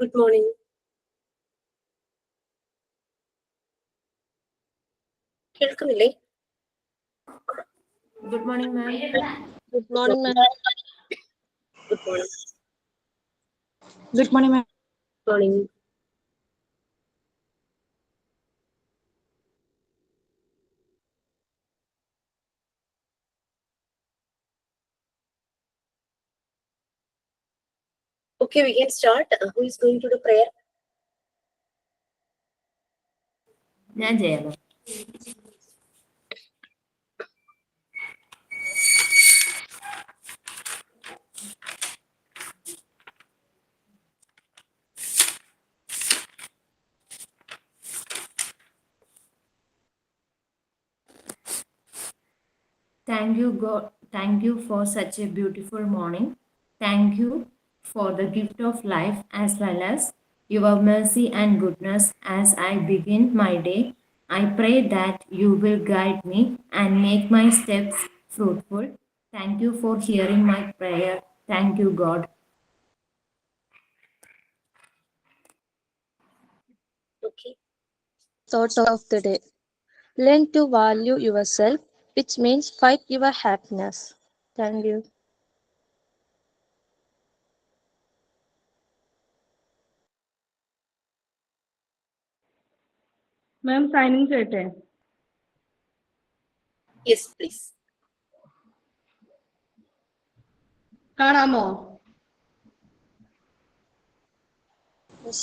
Good morning. കേൾക്കുന്നില്ലേ? Good morning, ma'am. Good morning, ma'am. Good morning. Good morning, ma'am. Morning. Okay, we can start. Who is going to do prayer? ഞാൻ ചെയ്യാലോ. Thank you, God. Thank you for such a beautiful morning. Thank you for the gift of life as well as your mercy and goodness as I begin my day. I pray that you will guide me and make my steps fruitful. Thank you for hearing my prayer. Thank you, God. Okay. Thoughts of the day. Learn to value yourself, which means fight your happiness. Thank you. Ma'am, signing ചെയ്യട്ടെ? Yes, please. കാണാമോ? Yes.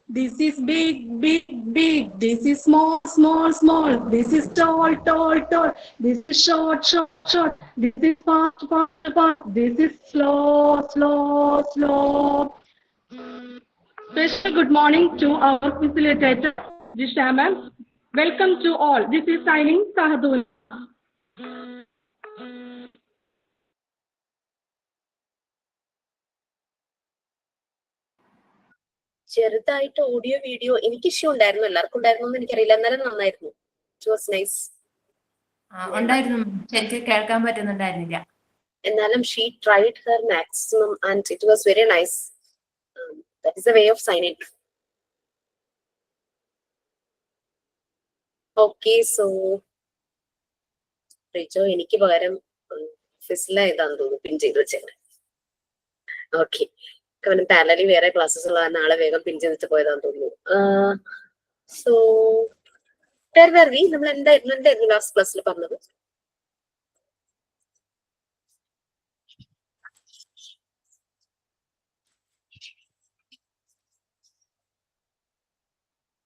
This is big, big, big. This is small, small, small. This is tall, tall, tall. This is short, short, short. This is fast, fast, fast. This is slow, slow, slow. Special good morning to our facilitator, Jisha ma'am. Welcome to all. This is signing Sahadul. ചെറുതായിട്ട് audio video എനിക്ക് issue ഉണ്ടായിരുന്നു, എല്ലാവർക്കും ഉണ്ടായിരുന്നു എന്ന് എനിക്കറിയില്ല. എന്നാലും നന്നായിരുന്നു. It was nice. ഉണ്ടായിരുന്നു, ശരിക്കും കേൾക്കാൻ പറ്റുന്നുണ്ടായിരുന്നില്ല. എന്നാലും she tried her maximum and it was very nice. That is a way of signing. Okay, so Rijo എനിക്ക് പകരം ഫിസ്ല ഇതാന്ന് തോന്നുന്നു പിൻ ചെയ്ത് വെച്ചേക്കുന്നത്. ഓക്കെ, അവന് പാരലി വേറെ ക്ലാസ്സസ് ഉള്ള നാളെ വേഗം പിൻ ചെയ്തിട്ട് പോയതാന്ന് തോന്നുന്നു. സോ നമ്മൾ എന്തായിരുന്നു ലാസ്റ്റ് ക്ലാസ്സിൽ പറഞ്ഞത്?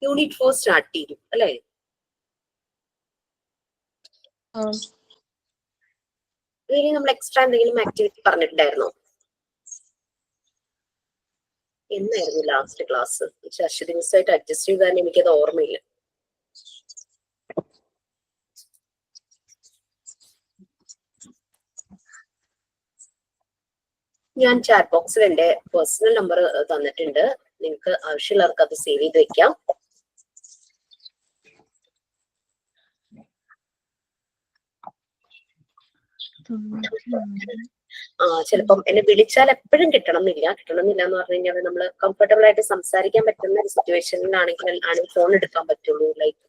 യൂണിറ്റ് 4 സ്റ്റാർട്ട് ചെയ്തു അല്ലേ? ഇനി നമ്മൾ എക്സ്ട്രാ എന്തെങ്കിലും ആക്ടിവിറ്റി പറഞ്ഞിട്ടുണ്ടായിരുന്നോ? എന്നായിരുന്നു ലാസ്റ്റ് ക്ലാസ്? അശ്വതി മിസ്സായിട്ട് അഡ്ജസ്റ്റ് ചെയ്താൽ എനിക്കത് ഓർമ്മയില്ല. ഞാൻ ചാറ്റ് ബോക്സിൽ എന്റെ പേഴ്സണൽ നമ്പർ തന്നിട്ടുണ്ട്. നിങ്ങൾക്ക് ആവശ്യമുള്ളവർക്ക് അത് സേവ് ചെയ്ത് വെക്കാം. ചിലപ്പം എന്നെ വിളിച്ചാൽ എപ്പോഴും കിട്ടണം എന്നില്ല എന്ന് പറഞ്ഞു കഴിഞ്ഞാൽ നമ്മൾ കംഫർട്ടബിൾ ആയിട്ട് സംസാരിക്കാൻ പറ്റുന്ന ഒരു സിറ്റുവേഷനിലാണെങ്കിൽ ഫോൺ എടുക്കാൻ പറ്റുള്ളൂ. ലൈക്ക്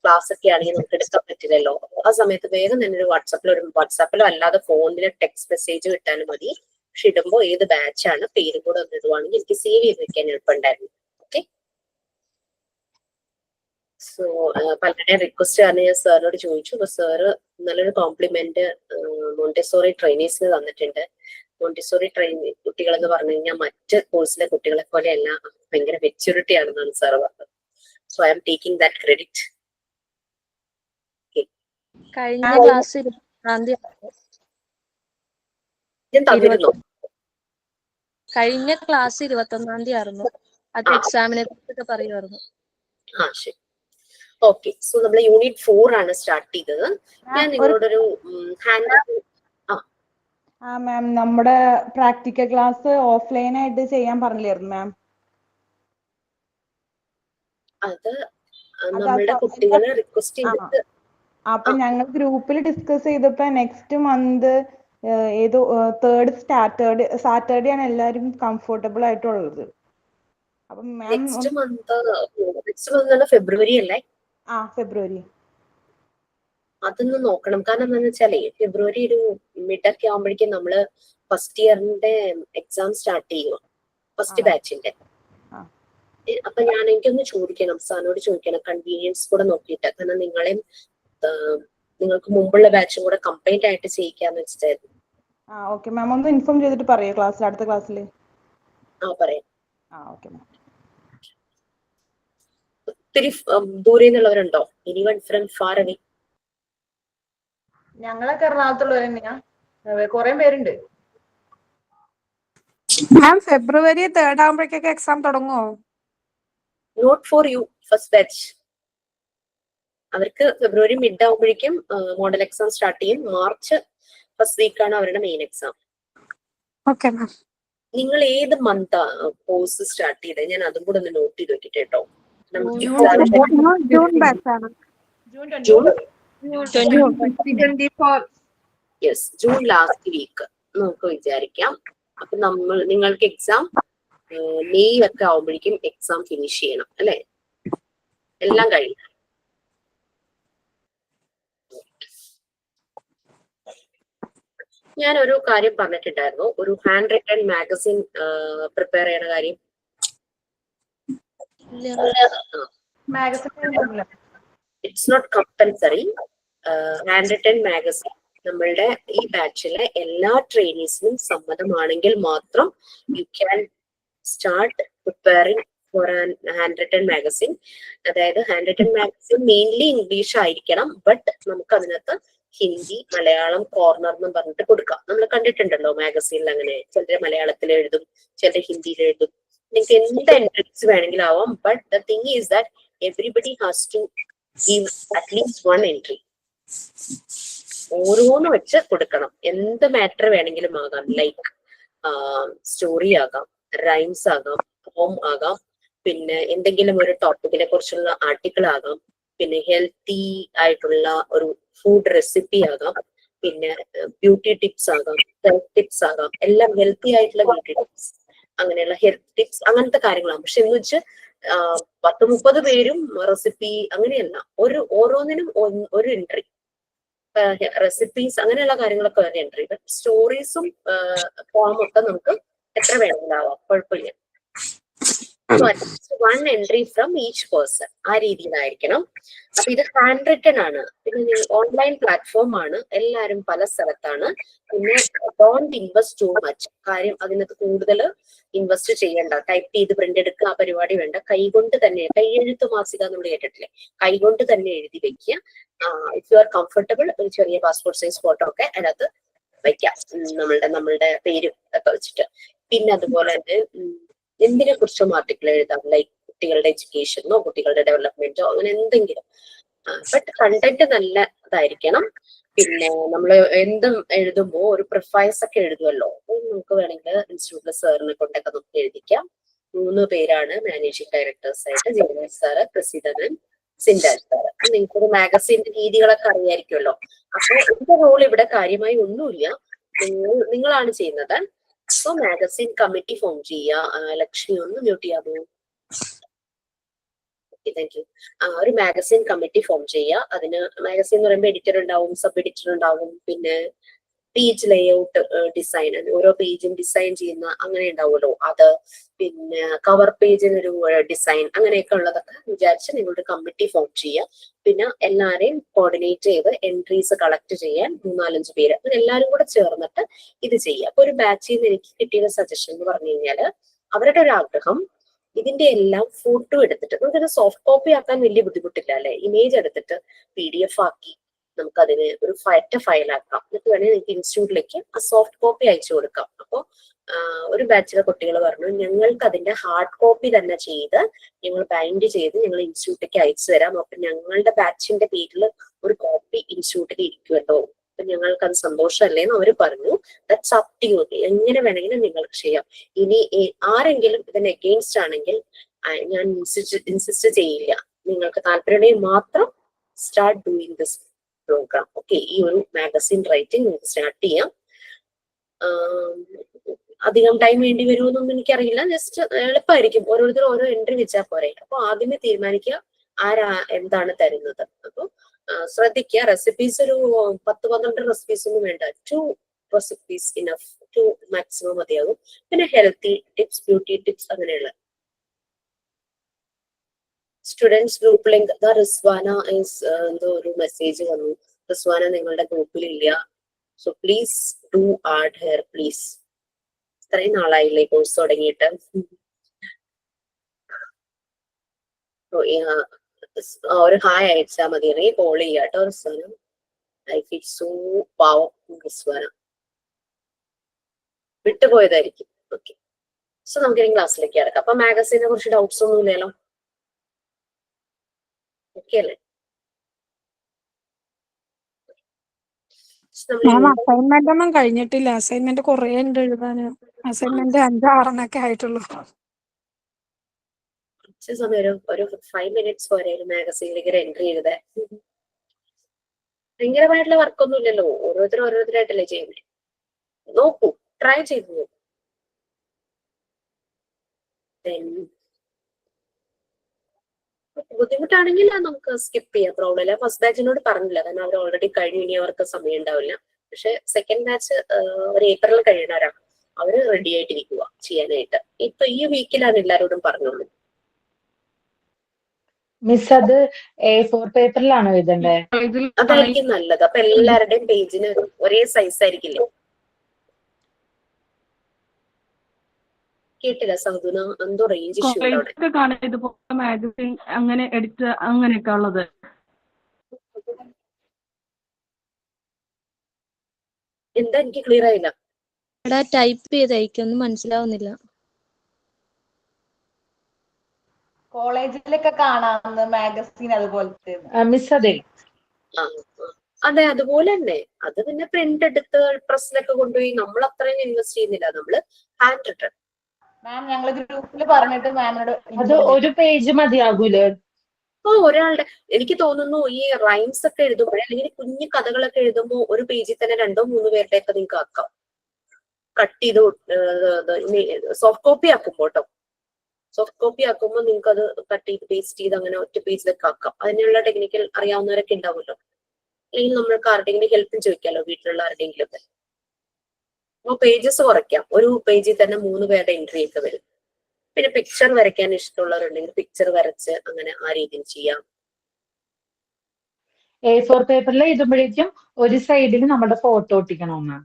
ക്ലാസ് ഒക്കെ ആണെങ്കിൽ നമുക്ക് എടുക്കാൻ പറ്റില്ലല്ലോ. ആ സമയത്ത് വേഗം തന്നെ ഒരു വാട്സാപ്പിലോ അല്ലാതെ ഫോണിൽ ടെക്സ്റ്റ് മെസ്സേജ് കിട്ടാനും മതി. പക്ഷെ ഇടുമ്പോൾ ഏത് ബാച്ചാണ് പേരും കൂടെ ഒന്ന് ഇടുവാണെങ്കിൽ എനിക്ക് സേവ് ചെയ്ത് വെക്കാൻ എളുപ്പമുണ്ടായിരുന്നു. ഓക്കെ, സോ പലരുടെയും റിക്വസ്റ്റ് ആണ് ഞാൻ സാറിനോട് ചോദിച്ചു. അപ്പൊ സാറ് നല്ലൊരു കോംപ്ലിമെന്റ് മോണ്ടിസോറി ട്രെയിനേഴ്സിന് തന്നിട്ടുണ്ട്. മോണ്ടിസോറി കുട്ടികൾ എന്ന് പറഞ്ഞു കഴിഞ്ഞാൽ മറ്റ് കോഴ്സിലെ കുട്ടികളെ പോലെയല്ല, ഭയങ്കര മെച്യൂരിറ്റി ആണെന്നാണ് സാറ് പറഞ്ഞത്. So I am taking that credit. കഴിഞ്ഞ ക്ലാസ് 21-ാം തീയതി ഞാൻ തന്നിരുന്നു. കഴിഞ്ഞ ക്ലാസ് 21-ാം തീയതി ആയിരുന്നു. അത് എക്സാമിനെ കുറിച്ചൊക്കെ പറയുമായിരുന്നു. ആ ശരി, ഓക്കെ. സോ നമ്മൾ യൂണിറ്റ് 4 ആണ് സ്റ്റാർട്ട് ചെയ്തത്. ഞാൻ നിങ്ങളോടൊരു മാം, നമ്മുടെ പ്രാക്ടിക്കൽ ക്ലാസ് ഓഫ്ലൈൻ ആയിട്ട് ചെയ്യാൻ പറഞ്ഞില്ലായിരുന്നു മാം? അത് നമ്മളുടെ കുട്ടികളെ റിക്വസ്റ്റ് ചെയ്തിട്ട് അപ്പൊ ഞങ്ങൾ ഗ്രൂപ്പിൽ ഡിസ്കസ് ചെയ്തപ്പോ നെക്സ്റ്റ് മന്ത് ഏതോ സാറ്റർഡേ ആണ് എല്ലാവരും കംഫർട്ടബിൾ ആയിട്ടുള്ളത്. അപ്പം മാം നെക്സ്റ്റ് മന്ത് ഫെബ്രുവരി അല്ലേ? ഫെബ്രുവരി. അതൊന്ന് നോക്കണം. കാരണം എന്താണെന്ന് വെച്ചാലേ ഫെബ്രുവരി ഒരു മിഡൊക്കെ ആകുമ്പോഴേക്കും നമ്മള് ഫസ്റ്റ് ഇയറിന്റെ എക്സാം സ്റ്റാർട്ട് ചെയ്യുക, ഫസ്റ്റ് ബാച്ചിന്റെ. അപ്പൊ എനിക്കൊന്ന് ചോദിക്കണം, സാറിനോട് ചോദിക്കണം, കൺവീനിയൻസ് കൂടെ നോക്കിയിട്ട്. കാരണം നിങ്ങൾക്ക് മുമ്പുള്ള ബാച്ചും കൂടെ കംപ്ലീറ്റ് ആയിട്ട് ചെയ്യിക്കാന്ന് വെച്ചിട്ടായിരുന്നു. ഓക്കെ മാം, ഒന്ന് ഇൻഫോം ചെയ്തിട്ട് പറയോ ക്ലാസ്സിൽ, അടുത്ത ക്ലാസ്സിൽ? പറയാം. Okay ma'am. ഒത്തിരി ദൂരെ നിന്നുള്ളവരുണ്ടോ? Anyone from far away? ഞങ്ങളൊക്കെ എറണാകുളത്തുള്ളവർ തന്നെയാ, കുറെ പേരുണ്ട്. മാം ഫെബ്രുവരി 3rd ആകുമ്പോഴേക്കൊക്കെ എക്സാം തുടങ്ങുമോ? Not for you, first batch. അവർക്ക് ഫെബ്രുവരി മിഡ് ആകുമ്പോഴേക്കും മോഡൽ എക്സാം സ്റ്റാർട്ട് ചെയ്യും. മാർച്ച് ഫസ്റ്റ് വീക്കാണ് അവരുടെ മെയിൻ എക്സാം. Okay ma'am. നിങ്ങൾ ഏത് മന്താ കോഴ്സ് സ്റ്റാർട്ട് ചെയ്തത്? ഞാൻ അതും കൂടെ ഒന്ന് നോട്ട് ചെയ്ത് വെക്കട്ടെ കേട്ടോ. ജൂൺ ബാച്ച് ആണ്. June 24. Yes, June last week നമുക്ക് വിചാരിക്കാം. അപ്പൊ നിങ്ങൾക്ക് എക്സാം മെയ് ഒക്കെ ആവുമ്പോഴേക്കും എക്സാം ഫിനിഷ് ചെയ്യണം അല്ലെ? എല്ലാം കഴിയും. ഞാൻ ഒരു കാര്യം പറഞ്ഞിട്ടുണ്ടായിരുന്നു, ഒരു ഹാൻഡ് റിട്ടൺ മാഗസിൻ പ്രിപ്പയർ ചെയ്യണ കാര്യം. It's not compulsory. Handwritten magazine നമ്മളുടെ ഈ ബാച്ചിലെ എല്ലാ ട്രെയിനീസിനും സമ്മതമാണെങ്കിൽ മാത്രം you can start preparing for handwritten magazine. അതായത് handwritten magazine mainly English ആയിരിക്കണം, ബട്ട് നമുക്ക് അതിനകത്ത് ഹിന്ദി, മലയാളം കോർണർ എന്നും പറഞ്ഞിട്ട് കൊടുക്കാം. നമ്മൾ കണ്ടിട്ടുണ്ടല്ലോ മാഗസീനിൽ, അങ്ങനെ ചിലര് മലയാളത്തിൽ എഴുതും, ചിലര് ഹിന്ദിയിൽ എഴുതും. നിങ്ങൾക്ക് എന്ത് എൻട്രീസ് വേണമെങ്കിലും ആവാം. But the thing is that everybody has to give at least 1 entry. ഓരോന്ന് വെച്ച് കൊടുക്കണം. എന്ത് മാറ്റർ വേണമെങ്കിലും ആകാം. ലൈക്ക് സ്റ്റോറി ആകാം, റൈംസ് ആകാം, പോം ആകാം, പിന്നെ എന്തെങ്കിലും ഒരു ടോപ്പിക്കിനെ കുറിച്ചുള്ള ആർട്ടിക്കിൾ ആകാം, പിന്നെ ഹെൽത്തി ആയിട്ടുള്ള ഒരു ഫുഡ് റെസിപ്പി ആകാം, പിന്നെ ബ്യൂട്ടി ടിപ്സ് ആകാം, ഹെൽത്ത് ടിപ്സ് ആകാം. എല്ലാം ഹെൽത്തി ആയിട്ടുള്ള ബ്യൂട്ടി ടിപ്സ്, അങ്ങനെയുള്ള ഹെൽത്ത് ടിപ്സ്, അങ്ങനത്തെ കാര്യങ്ങളാണ്. പക്ഷെ എന്ന് വെച്ച് 10-30 പേരും റെസിപ്പി അങ്ങനെയല്ല. ഓരോന്നിനും ഒരു എൻട്രി. റെസിപ്പീസ് അങ്ങനെയുള്ള കാര്യങ്ങളൊക്കെ ഒരു എൻട്രി. സ്റ്റോറീസും ഫോമൊക്കെ നമുക്ക് എത്ര വേണമെങ്കിലും ആവാം, കുഴപ്പമില്ല. One entry from each person, ആ രീതിയിലായിരിക്കണം. അപ്പൊ ഇത് ഹാൻഡ് റിട്ടൺ ആണ്. പിന്നെ ഓൺലൈൻ പ്ലാറ്റ്ഫോം ആണ്, എല്ലാവരും പല സ്ഥലത്താണ്. പിന്നെ ഡോണ്ട് ഇൻവെസ്റ്റ് ടു മച്ച്. കാര്യം അതിനകത്ത് കൂടുതൽ ഇൻവെസ്റ്റ് ചെയ്യേണ്ട. ടൈപ്പ് ചെയ്ത് പ്രിന്റ് എടുക്കുക, ആ പരിപാടി വേണ്ട. കൈകൊണ്ട് തന്നെ, കൈയെഴുത്ത് മാസിക നമ്മൾ കേട്ടിട്ടില്ലേ, കൈകൊണ്ട് തന്നെ എഴുതി വെക്കുക. ഇഫ് യു ആർ കംഫർട്ടബിൾ, ഒരു ചെറിയ പാസ്പോർട്ട് സൈസ് ഫോട്ടോ ഒക്കെ അതിനകത്ത് വയ്ക്കാം, നമ്മളുടെ പേരും ഒക്കെ വെച്ചിട്ട്. പിന്നെ അതുപോലെ തന്നെ എന്തിനെ കുറിച്ചും ആർട്ടിക്കിൾ എഴുതാം, ലൈക്ക് കുട്ടികളുടെ എഡ്യൂക്കേഷനോ കുട്ടികളുടെ ഡെവലപ്മെന്റോ അങ്ങനെ എന്തെങ്കിലും. ബട്ട് കണ്ടന്റ് നല്ല ഇതായിരിക്കണം. പിന്നെ നമ്മൾ എന്തും എഴുതുമ്പോൾ ഒരു പ്രിഫൈസ് ഒക്കെ എഴുതുമല്ലോ, നമുക്ക് വേണമെങ്കിൽ ഇൻസ്റ്റിറ്റ്യൂട്ടിലെ സാറിനെ കൊണ്ടൊക്കെ നമുക്ക് എഴുതിക്കാം. 3 പേരാണ് മാനേജിംഗ് ഡയറക്ടേഴ്സ് ആയിട്ട്, ജയരാജ് സാറ്, പ്രസിദ്ധനൻ, സിൻഡാജ് സാറ്. നിങ്ങൾക്കൊരു മാഗസീന്റെ രീതികളൊക്കെ അറിയായിരിക്കുമല്ലോ. അപ്പൊ എന്റെ റോൾ ഇവിടെ കാര്യമായി ഒന്നുമില്ല, നിങ്ങളാണ് ചെയ്യുന്നത്. സോ മാഗസീൻ കമ്മിറ്റി ഫോം ചെയ്യുക. ലക്ഷ്മി ഒന്ന് മ്യൂട്ട് ചെയ്യാമോ? Thank you. ഒരു മാഗസീൻ കമ്മിറ്റി ഫോം ചെയ്യുക. അതിന് മാഗസീൻ എന്ന് പറയുമ്പോൾ എഡിറ്റർ ഉണ്ടാവും, സബ് എഡിറ്റർ ഉണ്ടാവും, പിന്നെ പേജ് ലേഔട്ട് ഡിസൈൻ, ഓരോ പേജും ഡിസൈൻ ചെയ്യുന്ന അങ്ങനെ ഉണ്ടാവുമല്ലോ അത്, പിന്നെ കവർ പേജിനൊരു ഡിസൈൻ, അങ്ങനെയൊക്കെ ഉള്ളതൊക്കെ വിചാരിച്ച് നിങ്ങളുടെ കമ്മിറ്റി ഫോം ചെയ്യുക. പിന്നെ എല്ലാവരെയും കോർഡിനേറ്റ് ചെയ്ത് എൻട്രീസ് കളക്ട് ചെയ്യാൻ 3-4-5 പേര്, അങ്ങനെ എല്ലാവരും കൂടെ ചേർന്നിട്ട് ഇത് ചെയ്യുക. അപ്പൊ ഒരു ബാച്ചിൽ നിന്ന് എനിക്ക് കിട്ടിയ സജഷൻ എന്ന് പറഞ്ഞു കഴിഞ്ഞാല്, അവരുടെ ഒരു ആഗ്രഹം ഇതിന്റെ എല്ലാം ഫോട്ടോ എടുത്തിട്ട്, നമുക്കത് സോഫ്റ്റ് കോപ്പി ആക്കാൻ വലിയ ബുദ്ധിമുട്ടില്ല അല്ലെ, ഇമേജ് എടുത്തിട്ട് PDF ആക്കി നമുക്ക് അതിന് ഒരു ഫയലാക്കാം. എന്നിട്ട് വേണമെങ്കിൽ നിങ്ങൾക്ക് ഇൻസ്റ്റിറ്റ്യൂട്ടിലേക്ക് ആ സോഫ്റ്റ് കോപ്പി അയച്ചു കൊടുക്കാം. അപ്പോൾ ഒരു ബാച്ചിലെ കുട്ടികൾ പറഞ്ഞു, ഞങ്ങൾക്ക് അതിന്റെ ഹാർഡ് കോപ്പി തന്നെ ചെയ്ത് ഞങ്ങൾ ബൈൻഡ് ചെയ്ത് ഞങ്ങൾ ഇൻസ്റ്റിറ്റ്യൂട്ടിലേക്ക് അയച്ചു തരാം. അപ്പൊ ഞങ്ങളുടെ ബാച്ചിന്റെ പേരിൽ ഒരു കോപ്പി ഇൻസ്റ്റിറ്റ്യൂട്ടിൽ ഇരിക്കുമല്ലോ, അപ്പൊ ഞങ്ങൾക്ക് അത് സന്തോഷമല്ലേന്ന് അവർ പറഞ്ഞു. ദാറ്റ്സ് അപ് ടു യു, എങ്ങനെ വേണമെങ്കിലും നിങ്ങൾക്ക് ചെയ്യാം. ഇനി ആരെങ്കിലും ഇതിന് എഗെയിൻസ്റ്റ് ആണെങ്കിൽ ഞാൻ ഇൻസിസ്റ്റ് ചെയ്യില്ല. നിങ്ങൾക്ക് താല്പര്യം മാത്രം start doing this programme. Okay, ഈ ഒരു മാഗസിൻ റൈറ്റിംഗ് നിങ്ങൾക്ക് സ്റ്റാർട്ട് ചെയ്യാം. അധികം ടൈം വേണ്ടി വരുമെന്നൊന്നും എനിക്കറിയില്ല. ജസ്റ്റ് എളുപ്പമായിരിക്കും. ഓരോരുത്തർ ഓരോ എൻട്രി വെച്ചാൽ പോരെ. അപ്പൊ ആദ്യമേ തീരുമാനിക്കുക ആരാ എന്താണ് തരുന്നത്. അപ്പൊ ശ്രദ്ധിക്കുക, റെസിപ്പീസ് ഒരു 10-12 റെസിപ്പീസ് ഒന്നും വേണ്ട. 2 റെസിപ്പീസ് ഇനഫ്, 2 മാക്സിമം മതിയാകും. പിന്നെ ഹെൽത്തി ടിപ്സ്, ബ്യൂട്ടി ടിപ്സ് അങ്ങനെയുള്ള. സ്റ്റുഡൻസ് ഗ്രൂപ്പ് ലിങ്ക് റിസ്വാന എന്തോ ഒരു മെസ്സേജ് വന്നു. റിസ്വാന നിങ്ങളുടെ ഗ്രൂപ്പിൽ ഇല്ല. So please do add hair please. ഇത്രയും നാളായില്ലേ കോഴ്സ് തുടങ്ങിയിട്ട്. ഒരു ഹായ് അയച്ചാൽ മതി, അല്ലെങ്കിൽ കോൾ ചെയ്യാം കേട്ടോ റിസ്വാന. ഐ ഫീൽ സോ പാവം റിസ്വാന, വിട്ടുപോയതായിരിക്കും. ഓക്കെ, സോ നമുക്ക് ഇനി ക്ലാസ്സിലേക്ക് കിടക്കാം. അപ്പൊ മാഗസീനെ കുറിച്ച് ഡൗട്ട്സ് ഒന്നും ഇല്ലല്ലോ? ഓക്കെ അല്ലേ? മാം അസൈൻമെന്റ് ഒന്നും കഴിഞ്ഞിട്ടില്ല. അസൈൻമെന്റ് കുറെ ഉണ്ട് എഴുതാന്. അസൈൻമെന്റ് 5-6 ആയിട്ടുള്ളൂ. കുറച്ച് സമയം ഒരു 5 മിനിറ്റ്സ് പോരെ ഒരു മാഗസീനിലേക്ക് ഒരു എൻട്രി ചെയ്തേ. ഭയങ്കരമായിട്ടുള്ള വർക്കൊന്നും ഇല്ലല്ലോ. ഓരോരുത്തരായിട്ടല്ലേ ചെയ്യുന്നത്. നോക്കൂ, ട്രൈ ചെയ്തു നോക്കൂ. ബുദ്ധിമുട്ടാണെങ്കിൽ നമുക്ക് സ്കിപ്പ് ചെയ്യാം, പ്രോബ്ലം ഇല്ല. ഫസ്റ്റ് ബാച്ചിനോട് പറഞ്ഞില്ല, കാരണം അവർ ഓൾറെഡി കഴിഞ്ഞു, ഇനി അവർക്ക് സമയം ഉണ്ടാവില്ല. പക്ഷെ സെക്കൻഡ് ബാച്ച് ഒരു ഏപ്രിൽ കഴിയണവരാണ്. അവര് റെഡി ആയിട്ടിരിക്കുക ചെയ്യാനായിട്ട്. ഇപ്പൊ ഈ വീക്കിലാണ് എല്ലാവരോടും പറഞ്ഞോളൂ. മിസ് അത് A4 പേപ്പറിലാണോ എഴുതണ്ടേ? അതായിരിക്കും നല്ലത്. അപ്പൊ എല്ലാവരുടെയും പേജിന് ഒരേ സൈസ് ആയിരിക്കില്ലേ? കേട്ടില്ല സൗദുന, എന്തോ റേഞ്ച് ഇഷ്യൂ അവിടെ. ഇതുപോലെ മാഗസിൻ അങ്ങനെ എഡിറ്റ് അങ്ങനെയൊക്കെ ഉള്ളത്. എന്താ എനിക്ക് ക്ലിയർ ആയില്ല. ടൈപ്പ് ചെയ്തായിരിക്കും, മനസ്സിലാവുന്നില്ല. കോളേജിലൊക്കെ കാണാവുന്ന മാഗസീൻ അതുപോലത്തെ. മിസ് അതെ, അതെ അതുപോലെ തന്നെ. അത് പിന്നെ പ്രിന്റ് എടുത്ത് പ്രസ്സിലൊക്കെ കൊണ്ടുപോയി നമ്മൾ അത്രയും ഇൻവെസ്റ്റ് ചെയ്യുന്നില്ല. നമ്മള് ഹാൻഡ് റിട്ടൺ. മാം ഞങ്ങൾ ഗ്രൂപ്പിൽ പറഞ്ഞിട്ട് മാമിനോട് അത് ഒരു പേജ് മതിയാകൂലേ? ഒരാളുടെ എനിക്ക് തോന്നുന്നു ഈ റൈംസ് ഒക്കെ എഴുതുമ്പോൾ അല്ലെങ്കിൽ കുഞ്ഞു കഥകളൊക്കെ എഴുതുമ്പോൾ ഒരു പേജിൽ തന്നെ 2-3 പേരുടെ ഒക്കെ നിങ്ങൾക്ക് ആക്കാം. കട്ട് ചെയ്ത് സോഫ്റ്റ് കോപ്പി ആക്കുമ്പോൾ കേട്ടോ. സോഫ്റ്റ് കോപ്പി ആക്കുമ്പോൾ നിങ്ങൾക്ക് അത് കട്ട് ചെയ്ത് പേസ്റ്റ് ചെയ്ത് അങ്ങനെ ഒറ്റ പേജിലൊക്കെ ആക്കാം. അതിനുള്ള ടെക്നിക്കൽ അറിയാവുന്നവരൊക്കെ ഉണ്ടാവുമല്ലോ. അല്ലെങ്കിൽ നമ്മൾക്ക് ആരുടെയെങ്കിലും ഹെൽപ്പും ചോദിക്കാമല്ലോ, വീട്ടിലുള്ള ആരുടെയെങ്കിലും ഒക്കെ. അപ്പോൾ പേജസ് കുറയ്ക്കാം. ഒരു പേജിൽ തന്നെ 3 പേരുടെ എൻട്രി ഒക്കെ വരും. പിന്നെ പിക്ചർ വരയ്ക്കാൻ ഇഷ്ടമുള്ളവരുണ്ടെങ്കിൽ പിക്ചർ വരച്ച് അങ്ങനെ ആ രീതിയിൽ ചെയ്യാം. A4 പേപ്പറിൽ എഴുതുമ്പോഴേക്കും ഒരു സൈഡിൽ നമ്മുടെ ഫോട്ടോ ഒട്ടിക്കണമെന്നാ,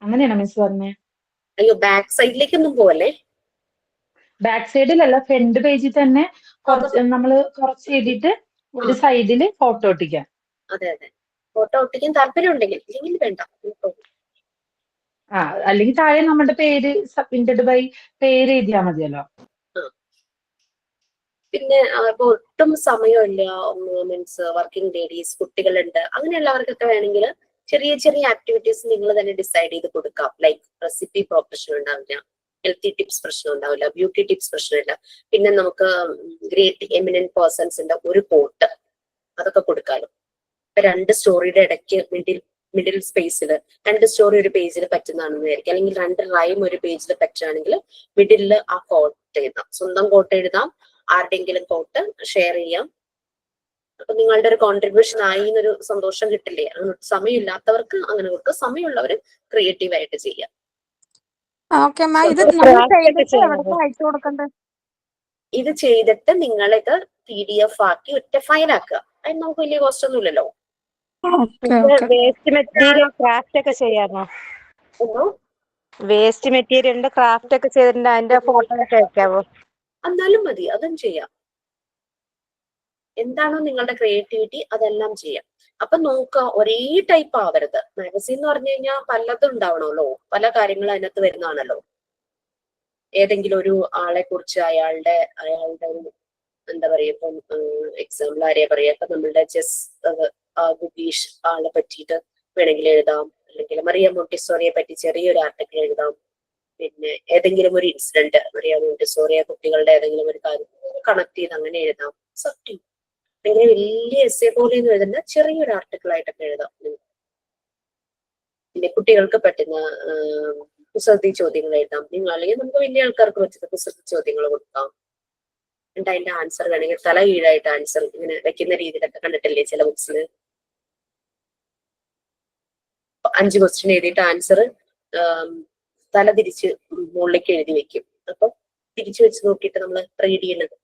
അങ്ങനെയാണോ മിസ് പറഞ്ഞേ? അയ്യോ, ബാക്ക് സൈഡിലേക്കൊന്നും പോവല്ലേ. ബാക്ക് സൈഡിലല്ല, ഫ്രണ്ട് പേജിൽ തന്നെ നമ്മള് കുറച്ച് എഴുതിയിട്ട് ഒരു സൈഡിൽ ഫോട്ടോ ഒട്ടിക്കാം. അതെ അതെ, ഫോട്ടോ ഒട്ടിക്കാൻ താല്പര്യം ഉണ്ടെങ്കിൽ, ഇല്ലെങ്കിൽ വേണ്ട. അല്ലെങ്കിൽ താഴെ നമ്മുടെ പേര് സബ്മിറ്റഡ് ബൈ പേര് എഴുതിയാൽ മതിയല്ലോ. പിന്നെ ഇപ്പൊ ഒട്ടും സമയമില്ല, മീൻസ് വർക്കിംഗ് ലേഡീസ്, കുട്ടികളുണ്ട്, അങ്ങനെയുള്ളവർക്കൊക്കെ വേണമെങ്കിൽ ചെറിയ ചെറിയ ആക്ടിവിറ്റീസ് നിങ്ങൾ തന്നെ ഡിസൈഡ് ചെയ്ത് കൊടുക്കാം. ലൈക്ക് റെസിപ്പി പ്രൊഫഷൻ ഉണ്ടാവില്ല, ഹെൽത്തി ടിപ്സ് പ്രശ്നം ഉണ്ടാവില്ല, ബ്യൂട്ടി ടിപ്സ് പ്രശ്നമില്ല. പിന്നെ നമുക്ക് ഗ്രേറ്റ് എമിനന്റ് പേഴ്സൺസിന്റെ ഒരു കോട്ട് അതൊക്കെ കൊടുക്കാലോ. 2 സ്റ്റോറിയുടെ ഇടയ്ക്ക് മിഡിൽ സ്പേസിൽ 2 സ്റ്റോറി ഒരു പേജിൽ പറ്റുന്നതാണെന്ന് വിചാരിക്കും. അല്ലെങ്കിൽ 2 റൈം ഒരു പേജിൽ പറ്റുകയാണെങ്കിൽ മിഡിലിൽ ആ കോട്ട് എഴുതാം. സ്വന്തം കോട്ട് എഴുതാം, ആരുടെയെങ്കിലും കോട്ട് ഷെയർ ചെയ്യാം. അപ്പൊ നിങ്ങളുടെ ഒരു കോൺട്രിബ്യൂഷൻ ആയി എന്നൊരു സന്തോഷം കിട്ടില്ലേ? സമയമില്ലാത്തവർക്ക് അങ്ങനെ കൊടുക്കുക, സമയമുള്ളവർ ക്രിയേറ്റീവ് ആയിട്ട് ചെയ്യാം. ഓക്കെ മാം, ഇത് നമ്മൾ ചെയ്തിട്ട് എവിടെ അയച്ചു കൊടുക്കണ്ടേ? ഇത് ചെയ്തിട്ട് നിങ്ങളിത് PDF ആക്കി ഒറ്റ ഫയൽ ആക്കുക. അതിന് നമുക്ക് വലിയ കോസ്റ്റ് ഒന്നും ഇല്ലല്ലോ. വേസ്റ്റ് മെറ്റീരിയൽ ക്രാഫ്റ്റ് ഒക്കെ ചെയ്യാമോ? വേസ്റ്റ് മെറ്റീരിയലിന്റെ ക്രാഫ്റ്റ് ഒക്കെ ചെയ്തിട്ടുണ്ട്, അതിന്റെ ഫോട്ടോ ഒക്കെ അയക്കാവോ? എന്നാലും മതി, അതും ചെയ്യാം. എന്താണോ നിങ്ങളുടെ ക്രിയേറ്റിവിറ്റി അതെല്ലാം ചെയ്യാം. അപ്പൊ നോക്കുക, ഒരേ ടൈപ്പ് ആവരുത്. മാഗസീൻ എന്ന് പറഞ്ഞു കഴിഞ്ഞാൽ പലതും ഉണ്ടാവണമല്ലോ, പല കാര്യങ്ങളും അതിനകത്ത് വരുന്നതാണല്ലോ. ഏതെങ്കിലും ഒരു ആളെ കുറിച്ച് അയാളുടെ ഒരു എന്താ പറയാ, ഇപ്പം എക്സാമ്പിൾ ആരെയാ പറയാ, ഇപ്പൊ നമ്മളുടെ ഗുഗീഷ് ആളെ പറ്റിയിട്ട് വേണമെങ്കിൽ എഴുതാം. അല്ലെങ്കിൽ മറിയ മോണ്ടിസോറിയെ പറ്റി ചെറിയൊരു ആർട്ടിക്കിൾ എഴുതാം. പിന്നെ ഏതെങ്കിലും ഒരു ഇൻസിഡന്റ്, മറിയ മോണ്ടിസോറിയ കുട്ടികളുടെ ഏതെങ്കിലും ഒരു കാര്യം കണക്ട് ചെയ്ത് അങ്ങനെ എഴുതാം. സത്യം അങ്ങനെ വലിയ എസ്സേ പോലെ ഒന്നും എഴുതുന്ന ചെറിയൊരു ആർട്ടിക്കിൾ ആയിട്ടൊക്കെ എഴുതാം. പിന്നെ കുട്ടികൾക്ക് പറ്റുന്ന കുസൃതി ചോദ്യങ്ങൾ എഴുതാം. നിങ്ങൾ അല്ലെങ്കിൽ നമുക്ക് വലിയ ആൾക്കാർക്ക് വെച്ചിട്ട് കുസൃതി ചോദ്യങ്ങൾ കൊടുക്കാം. എന്നിട്ട് അതിന്റെ ആൻസർ വേണമെങ്കിൽ തല കീഴായിട്ട് ആൻസർ ഇങ്ങനെ വെക്കുന്ന രീതിയിലൊക്കെ കണ്ടിട്ടില്ലേ ചില ബുക്സിൽ. 5 ക്വസ്റ്റ്യൻ എഴുതിയിട്ട് ആൻസർ തല തിരിച്ച് മുകളിലേക്ക് എഴുതി വെക്കും. അപ്പൊ തിരിച്ചു വെച്ച് നോക്കിയിട്ട് നമ്മൾ റീഡ് ചെയ്യുന്നത്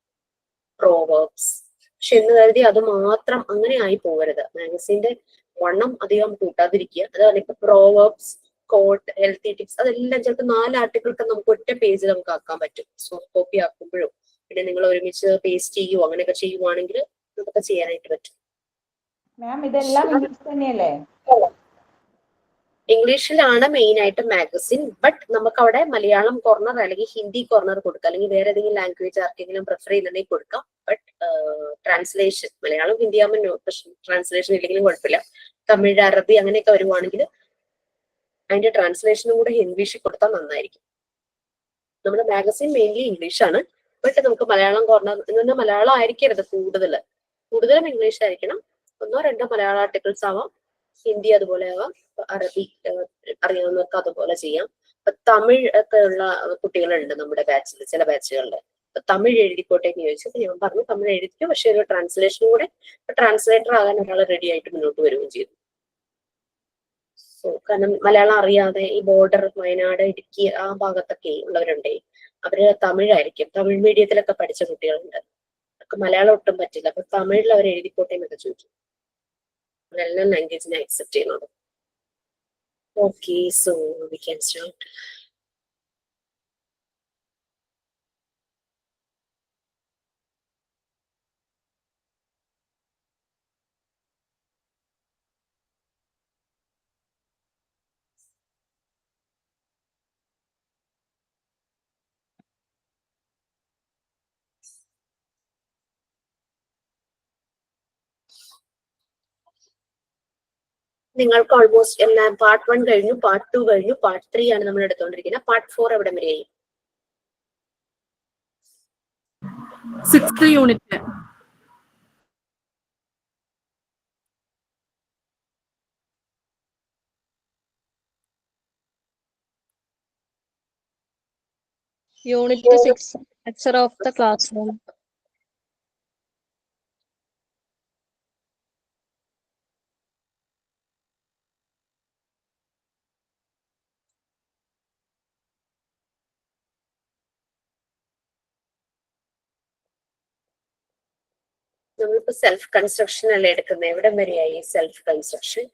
പ്രോവേർബ്സ്. പക്ഷെ എന്ന് കരുതി അത് മാത്രം അങ്ങനെ ആയി പോകരുത്. മാഗസീന്റെ വണ്ണം അധികം കൂട്ടാതിരിക്കുക. അതാണ് ഇപ്പൊ പ്രോവേർബ്സ്, കോട്ട്, ഹെൽത്തി ടിപ്സ്, അതെല്ലാം ചിലപ്പോൾ 4 ആർട്ടിക്കിൾക്ക് നമുക്ക് ഒറ്റ പേജിൽ നമുക്ക് ആക്കാൻ പറ്റും. സോഫ്റ്റ് കോപ്പി ആക്കുമ്പോഴും പിന്നെ നിങ്ങൾ ഒരുമിച്ച് പേസ്റ്റ് ചെയ്യുവോ അങ്ങനെയൊക്കെ ചെയ്യുവാണെങ്കിൽ നമുക്ക് ചെയ്യാനായിട്ട് പറ്റും. മാം ഇതെല്ലാം ഇംഗ്ലീഷ് തന്നെയല്ലേ? ഇംഗ്ലീഷിലാണ് മെയിൻ ആയിട്ട് മാഗസിൻ. ബട്ട് നമുക്ക് അവിടെ മലയാളം കോർണർ അല്ലെങ്കിൽ ഹിന്ദി കോർണർ കൊടുക്കാം, അല്ലെങ്കിൽ വേറെ ഏതെങ്കിലും ലാംഗ്വേജ് ആർക്കെങ്കിലും പ്രിഫർ ചെയ്യുന്നുണ്ടെങ്കിൽ കൊടുക്കാം. ബട്ട് ട്രാൻസ്ലേഷൻ മലയാളം ഹിന്ദി ആകുമ്പോൾ ട്രാൻസ്ലേഷൻ ഇല്ലെങ്കിലും കുഴപ്പമില്ല. തമിഴ്, അറബി അങ്ങനെയൊക്കെ വരുവാണെങ്കിൽ അതിന്റെ ട്രാൻസ്ലേഷനും കൂടെ ഇംഗ്ലീഷിൽ കൊടുത്താൽ നന്നായിരിക്കും. നമ്മുടെ മാഗസിൻ മെയിൻലി ഇംഗ്ലീഷാണ്. ബട്ട് നമുക്ക് മലയാളം കോർണർ എന്ന് പറഞ്ഞാൽ മലയാളം ആയിരിക്കരുത്, കൂടുതലും ഇംഗ്ലീഷ് ആയിരിക്കണം. 1-2 മലയാളം ആർട്ടിക്കിൾസ് ആവാം, ഹിന്ദി അതുപോലെ ആവാം, അറബി അറിയാവുന്നവർക്ക് അതുപോലെ ചെയ്യാം. ഇപ്പൊ തമിഴ് ഒക്കെ ഉള്ള കുട്ടികളുണ്ട് നമ്മുടെ ബാച്ചിൽ, ചില ബാച്ചുകളിൽ. അപ്പൊ തമിഴ് എഴുതിക്കോട്ടെ എന്ന് ചോദിച്ചപ്പോൾ ഞാൻ പറഞ്ഞു തമിഴ് എഴുതിക്കും, പക്ഷെ ഒരു ട്രാൻസ്ലേഷനും കൂടെ ട്രാൻസ്ലേറ്റർ ആകാൻ ഒരാൾ റെഡി ആയിട്ട് മുന്നോട്ട് വരികയും ചെയ്തു. സോ കാരണം മലയാളം അറിയാതെ ഈ ബോർഡർ വയനാട്, ഇടുക്കി ആ ഭാഗത്തൊക്കെ ഉള്ളവരുണ്ടേ, അവര് തമിഴായിരിക്കും. തമിഴ് മീഡിയത്തിലൊക്കെ പഠിച്ച കുട്ടികളുണ്ട്, അവർക്ക് മലയാളം ഒട്ടും പറ്റില്ല. അപ്പൊ തമിഴിൽ അവർ എഴുതിക്കോട്ടെ എന്നൊക്കെ ചോദിച്ചു. എല്ലാ ലാംഗ്വേജിനെ അക്സെപ്റ്റ് ചെയ്യുന്നത്. Okay, so we can start. നിങ്ങൾക്ക് ഓൾമോസ്റ്റ് എല്ലാം പാർട്ട് 1 കഴിഞ്ഞു, പാർട്ട് 2 കഴിഞ്ഞു, പാർട്ട് 3 ആണ് നമ്മൾ എടുത്തുകൊണ്ടിരിക്കുന്നത്. പാർട്ട് 4 എവിടെ വരെയായി? 6th unit. Unit 6, Structure of the classroom. നമ്മളിപ്പോ സെൽഫ് കൺസ്ട്രക്ഷൻ അല്ലേ എടുക്കുന്നത്. എവിടെ വരെയായി self construction?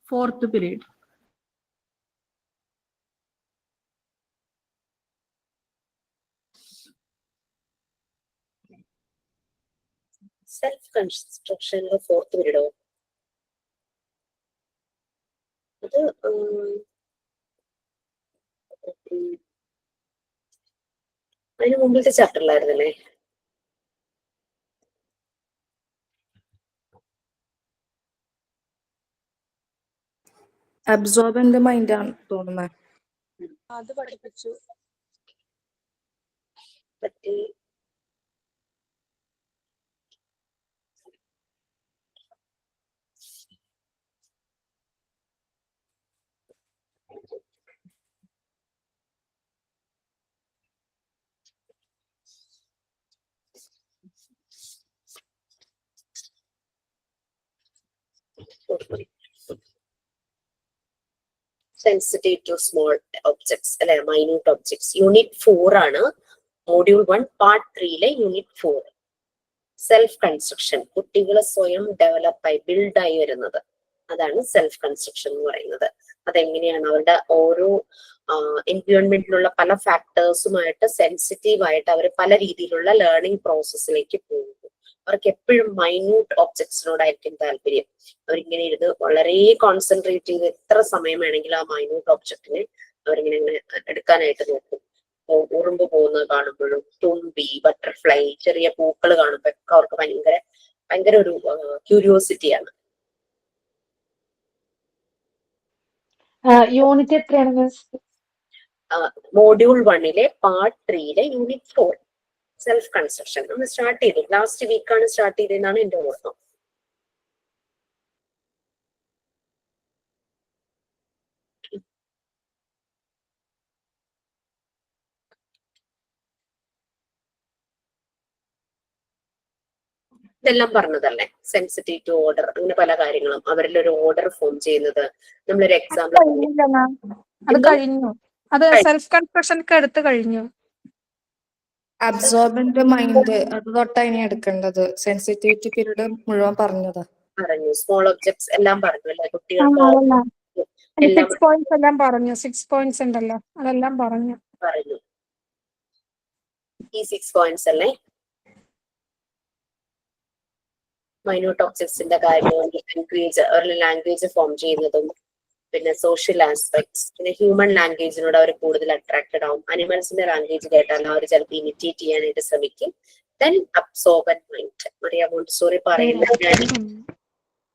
Fourth period. Self കൺസ്ട്രക്ഷനിലെ 4th പീരീഡോ? അത് അതിന് മുമ്പിലത്തെ ചാപ്റ്ററിലായിരുന്നല്ലേ? അബ്സോർബന്റ് മൈൻഡ് ആണ് തോന്നുന്നത്. അത് പഠിപ്പിച്ചു. പറ്റി സെൻസിറ്റീവ് ടു സ്മോൾ ഒബ്ജക്ട്സ് അല്ലെ, മൈന്യൂട്ട് ഒബ്ജക്ട്സ്. യൂണിറ്റ് 4 ആണ്. Module 1 part 3 unit 4 self construction. കുട്ടികൾ സ്വയം ഡെവലപ്പായി ബിൽഡായി വരുന്നത്, അതാണ് സെൽഫ് കൺസ്ട്രക്ഷൻ എന്ന് പറയുന്നത്. അതെങ്ങനെയാണ് അവരുടെ ഓരോ എൻവയോൺമെന്റിലുള്ള പല ഫാക്ടേഴ്സുമായിട്ട് സെൻസിറ്റീവ് ആയിട്ട് അവർ പല രീതിയിലുള്ള ലേണിംഗ് പ്രോസസ്സിലേക്ക് പോകുന്നു. അവർക്ക് എപ്പോഴും മൈന്യൂട്ട് ഒബ്ജക്ട്സിനോടായിരിക്കും താല്പര്യം. അവരിങ്ങനെ ഇരുന്ന് വളരെ കോൺസെൻട്രേറ്റ് ചെയ്ത് എത്ര സമയം വേണമെങ്കിലും ആ മൈന്യൂട്ട് ഒബ്ജക്റ്റിനെ അവരിങ്ങനെ ഇങ്ങനെ എടുക്കാനായിട്ട് നോക്കും. ഉറുമ്പ് പോകുന്നത് കാണുമ്പോഴും, തുമ്പി, ബട്ടർഫ്ലൈ, ചെറിയ പൂക്കൾ കാണുമ്പോൾ ഒക്കെ അവർക്ക് ഭയങ്കര ഒരു ക്യൂരിയോസിറ്റിയാണ്. യൂണിറ്റ് എത്രയാണ് miss? Module 1 part 3 unit 4. Self construction നമ്മൾ സ്റ്റാർട്ട് ചെയ്തു. ലാസ്റ്റ് വീക്കാണ് സ്റ്റാർട്ട് ചെയ്തതെന്നാണ് എന്റെ ഓർമ്മ. ഇതെല്ലാം പറഞ്ഞതല്ലേ, സെൻസിറ്റീവ് ടു ഓർഡർ, അങ്ങനെ പല കാര്യങ്ങളും അവരിൽ ഒരു ഓർഡർ ഫോം ചെയ്യുന്നത്. നമ്മളൊരു എക്സാമ്പിൾ കഴിഞ്ഞില്ല മാം, അത് കഴിഞ്ഞു. അത് സെൽഫ് കൺസ്ട്രക്ഷൻ ഒക്കെ എടുത്തു കഴിഞ്ഞു. അബ്സോർബന്റ് മൈൻഡ് അത് തൊട്ടാ ഇനി എടുക്കേണ്ടത്. സെൻസിറ്റിവിറ്റി പീരീഡ് മുഴുവൻ പറഞ്ഞതാ. പറഞ്ഞു. സ്മോൾ ഒബ്ജക്ട്സ് എല്ലാം പറഞ്ഞു അല്ലെ കുട്ടികൾക്ക്. എല്ലാം 6 പോയിന്റ്സ് എല്ലാം പറഞ്ഞു. 6 പോയിന്റ്സ് ഉണ്ടല്ലോ, അതെല്ലാം പറഞ്ഞു. പറഞ്ഞു. ഈ 6 പോയിന്റ്സ് അല്ലേ മൈന്യൂട്ട് ഒബ്ജക്ട്സിന്റെ കാര്യം, ലാംഗ്വേജ് ഫോം ചെയ്യുന്നതും, പിന്നെ സോഷ്യൽ ആസ്പെക്ട്സ്, പിന്നെ ഹ്യൂമൻ ലാംഗ്വേജിനോട് അവർ കൂടുതൽ അട്രാക്റ്റഡ് ആവും. അനിമൽസിന്റെ ലാംഗ്വേജ് കേട്ടാൽ അവർ ചിലപ്പോൾ ഇമിറ്റേറ്റ് ചെയ്യാനായിട്ട് ശ്രമിക്കും. Then absorbent mind. Maria Montessori പറയുന്ന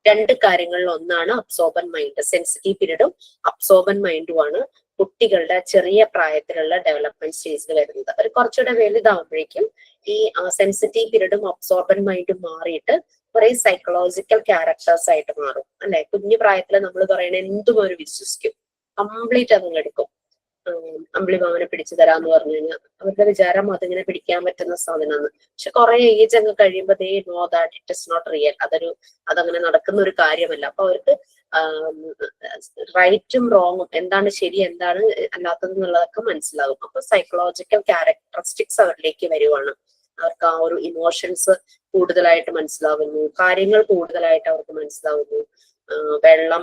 രണ്ട് കാര്യങ്ങളിൽ ഒന്നാണ് അബ്സോർബന്റ് മൈൻഡ്. സെൻസിറ്റീവ് പീരീഡും അബ്സോർബന്റ് മൈൻഡുമാണ് കുട്ടികളുടെ ചെറിയ പ്രായത്തിലുള്ള ഡെവലപ്മെന്റ് സ്റ്റേജിൽ വരുന്നത്. അവർ കുറച്ചുകൂടെ വലുതാവുമ്പോഴേക്കും ഈ സെൻസിറ്റീവ് പീരീഡും അബ്സോർബന്റ് മൈൻഡും മാറിയിട്ട് കുറെ സൈക്കോളജിക്കൽ ക്യാരക്ടേഴ്സ് ആയിട്ട് മാറും അല്ലെ. കുഞ്ഞു പ്രായത്തിൽ നമ്മൾ പറയണ എന്തും അവർ വിശ്വസിക്കും, കംപ്ലീറ്റ് അതങ്ങ് എടുക്കും. അമ്പിളിമാമനെ പിടിച്ചു തരാന്ന് പറഞ്ഞു കഴിഞ്ഞാൽ അവരുടെ വിചാരം അതിങ്ങനെ പിടിക്കാൻ പറ്റുന്ന സാധനമാണ്. പക്ഷെ കുറെ ഏജ് അങ്ങ് കഴിയുമ്പോൾ they know that it is not real, അതങ്ങനെ നടക്കുന്ന ഒരു കാര്യമല്ല. അപ്പൊ അവർക്ക് റൈറ്റും റോങ്ങും, എന്താണ് ശരി എന്താണ് അല്ലാത്തത് എന്നുള്ളതൊക്കെ മനസ്സിലാകും. അപ്പൊ സൈക്കോളജിക്കൽ ക്യാരക്ടറിസ്റ്റിക്സ് അവരിലേക്ക് വരുവാണ്. അവർക്ക് ആ ഒരു ഇമോഷൻസ് കൂടുതലായിട്ട് മനസ്സിലാവുന്നു, കാര്യങ്ങൾ കൂടുതലായിട്ട് അവർക്ക് മനസ്സിലാവുന്നു. വെള്ളം,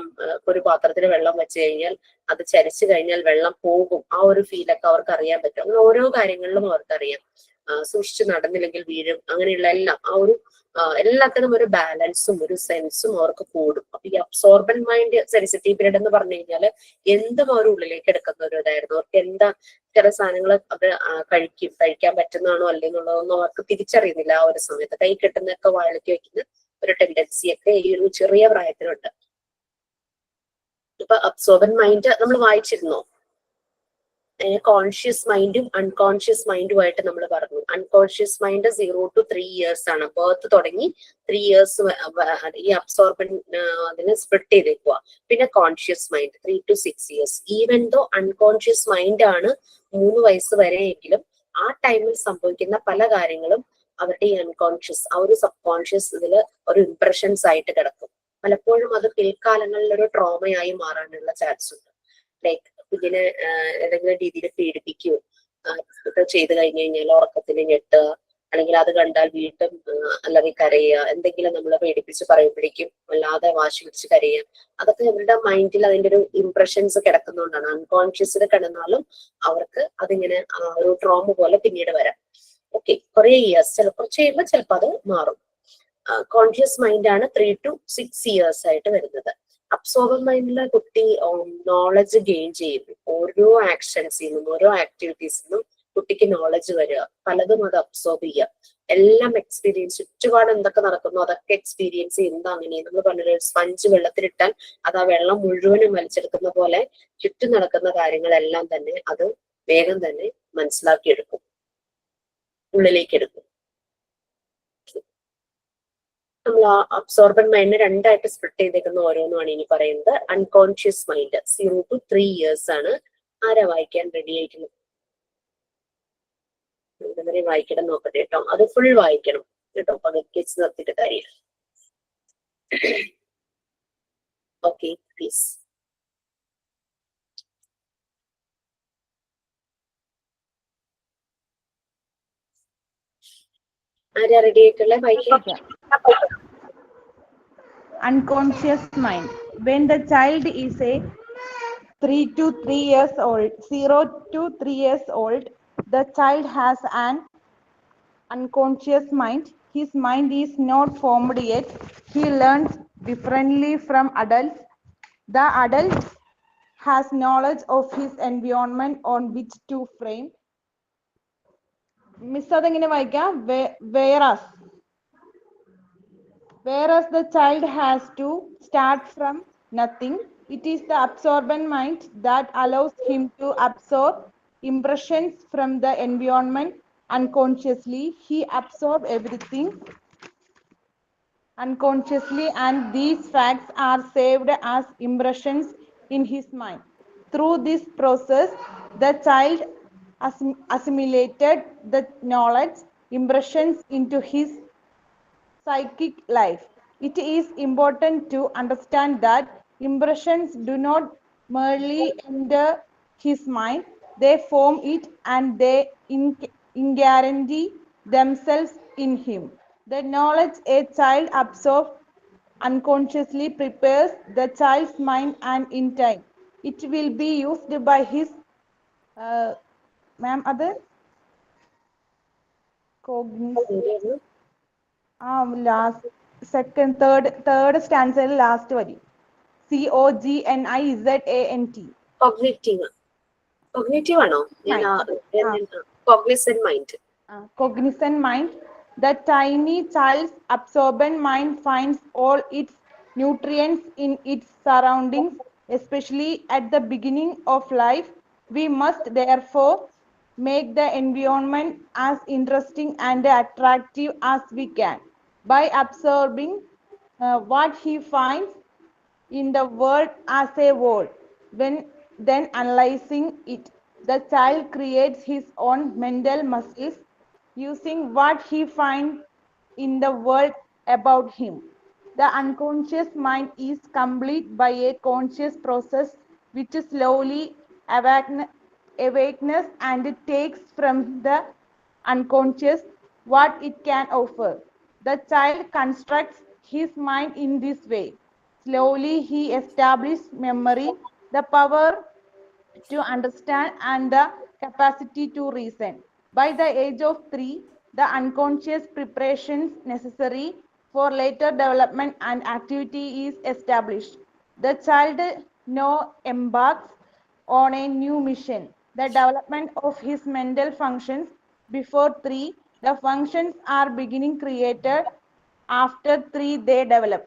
ഒരു പാത്രത്തിൽ വെള്ളം വെച്ച് കഴിഞ്ഞാൽ അത് ചരിച്ചു കഴിഞ്ഞാൽ വെള്ളം പോകും, ആ ഒരു ഫീലൊക്കെ അവർക്ക് അറിയാൻ പറ്റും. അങ്ങനെ ഓരോ കാര്യങ്ങളിലും അവർക്കറിയാം. സൂക്ഷിച്ച് നടന്നില്ലെങ്കിൽ വീഴും, അങ്ങനെയുള്ള എല്ലാം ആ ഒരു എല്ലാത്തിനും ഒരു ബാലൻസും ഒരു സെൻസും അവർക്ക് കൂടും. അപ്പൊ ഈ അബ്സോർബന്റ് മൈൻഡ് സെൻസിറ്റീവ് പീരീഡ് എന്ന് പറഞ്ഞു കഴിഞ്ഞാൽ എന്തും അവർ ഉള്ളിലേക്ക് എടുക്കുന്ന ഒരു ഇതായിരുന്നു. അവർക്ക് എന്താ ചില സാധനങ്ങൾ അവർ കഴിക്കാൻ പറ്റുന്നതാണോ അല്ലെന്നുള്ളതൊന്നും അവർക്ക് തിരിച്ചറിയുന്നില്ല. ആ ഒരു സമയത്ത് കൈ കെട്ടുന്നൊക്കെ വായിലേക്ക് വെക്കുന്ന ഒരു ടെൻഡൻസി ഒക്കെ ഈ ഒരു ചെറിയ പ്രായത്തിലുണ്ട്. ഇപ്പൊ അബ്സോർബന്റ് മൈൻഡ് നമ്മൾ വായിച്ചിരുന്നോ? കോൺഷ്യസ് മൈൻഡും അൺകോൺഷ്യസ് മൈൻഡുമായിട്ട് നമ്മൾ പറഞ്ഞു. അൺകോൺഷ്യസ് മൈൻഡ് 0 to 3 years ആണ്. ബർത്ത് തുടങ്ങി 3 years ഈ അബ്സോർബൻ അതിനെ സ്പ്ലിറ്റ് ചെയ്തേക്കുക. പിന്നെ conscious mind 3 to 6 years. Even though unconscious mind ആണ് 3 വയസ്സ് വരെയെങ്കിലും ആ ടൈമിൽ സംഭവിക്കുന്ന പല കാര്യങ്ങളും അവരുടെ ഈ അൺകോൺഷ്യസ്, ആ ഒരു സബ് കോൺഷ്യസ് ഇതിൽ ഒരു ഇംപ്രഷൻസ് ആയിട്ട് കിടക്കും. പലപ്പോഴും അത് പിൽക്കാലങ്ങളിൽ ഒരു ട്രോമയായി മാറാനുള്ള ചാൻസ് ഉണ്ട്. ലൈക്ക് ഇതിനെ ഏതെങ്കിലും രീതിയിൽ പീഡിപ്പിക്കുകയോ ഒക്കെ ചെയ്ത് കഴിഞ്ഞു കഴിഞ്ഞാൽ ഉറക്കത്തിൽ ഞെട്ടുക, അല്ലെങ്കിൽ അത് കണ്ടാൽ വീണ്ടും അല്ലെങ്കിൽ കരയുക, എന്തെങ്കിലും നമ്മളെ പേടിപ്പിച്ച് പറയുമ്പോഴേക്കും വല്ലാതെ വാശി പിടിച്ച് കരയുക, അതൊക്കെ അവരുടെ മൈൻഡിൽ അതിന്റെ ഒരു ഇംപ്രഷൻസ് കിടക്കുന്നതുകൊണ്ടാണ്. അൺകോൺഷ്യസിൽ കിടന്നാലും അവർക്ക് അതിങ്ങനെ ഒരു ട്രോമ പോലെ പിന്നീട് വരാം. ഓക്കെ, കുറെ ഇയേഴ്സ്, ചിലപ്പോൾ ചെയ്യുമ്പോൾ ചിലപ്പോൾ അത് മാറും. കോൺഷ്യസ് മൈൻഡാണ് 3 to 6 years ആയിട്ട് വരുന്നത്. അബ്സോർബർ മൈൻഡിലെ കുട്ടി നോളജ് ഗെയിൻ ചെയ്യുന്നു. ഓരോ ആക്ഷൻസിൽ നിന്നും ഓരോ ആക്ടിവിറ്റീസിൽ നിന്നും കുട്ടിക്ക് നോളജ് വരിക, പലതും അത് അബ്സോർബ് ചെയ്യുക, എല്ലാം എക്സ്പീരിയൻസ്, ചുറ്റുപാട് എന്തൊക്കെ നടക്കുന്നു അതൊക്കെ എക്സ്പീരിയൻസ് ചെയ്യുന്നത്. അങ്ങനെ നമ്മൾ പറഞ്ഞൊരു സ്പഞ്ച് വെള്ളത്തിലിട്ടാൽ അത് ആ വെള്ളം മുഴുവനും വലിച്ചെടുക്കുന്ന പോലെ ചുറ്റും നടക്കുന്ന കാര്യങ്ങളെല്ലാം തന്നെ അത് വേഗം തന്നെ മനസ്സിലാക്കിയെടുക്കും, ഉള്ളിലേക്ക് എടുക്കും. നമ്മൾ ആ അബ്സോർബന്റ് മൈൻഡിനെ രണ്ടായിട്ട് സ്പ്ലിറ്റ് ചെയ്തേക്കുന്ന ഓരോന്നുമാണ് ഇനി പറയുന്നത്. അൺകോൺഷ്യസ് മൈൻഡ് 0 to 3 years ആണ്. ആരാ വായിക്കാൻ റെഡി ആയിട്ടുള്ളത്? വായിക്കണം നോക്കട്ടെ കേട്ടോ. അത് ഫുൾ വായിക്കണം കേട്ടോ, പകുതി വെച്ച് നിർത്തിയിട്ട് കാര്യമില്ല. Okay, please. ആരാ റെഡി ആയിട്ടുള്ള വായിക്കാം? Unconscious mind. When the child is a 3 to 3 years old, 0 to 3 years old, the child has an unconscious mind. His mind is not formed yet. He learns differently from adults. The adult has knowledge of his environment on which to frame. Miss അതെങ്ങനെ വായിക്കാം? Whereas the child has to start from nothing. It is the absorbent mind that allows him to absorb impressions from the environment unconsciously. He absorbs everything unconsciously, and these facts are saved as impressions in his mind. Through this process, the child assimilated the knowledge impressions into his psychic life. It is important to understand that impressions do not merely enter his mind, they form it and they guarantee themselves in him. The knowledge a child absorbs unconsciously prepares the child's mind, and in time it will be used by his ma'am other cognition. Last second third stanza last വരി COGNIZANT. Cognitive ആണോ? ഞാൻ Cognizant mind. Cognizant mind. The tiny child's absorbent mind finds all its nutrients in its surroundings, especially at the beginning of life. We must therefore make the environment as interesting and attractive as we can. By absorbing what he finds in the world as a whole, then analyzing it, the child creates his own mental muscles using what he finds in the world about him. The unconscious mind is complete by a conscious process which slowly awakens and takes from the unconscious what it can offer. The child constructs his mind in this way. Slowly he establishes memory, the power to understand, and the capacity to reason. By the age of 3, the unconscious preparations necessary for later development and activity is established. The child now embarks on a new mission, the development of his mental functions. Before 3, the functions are beginning created. After 3, they develop.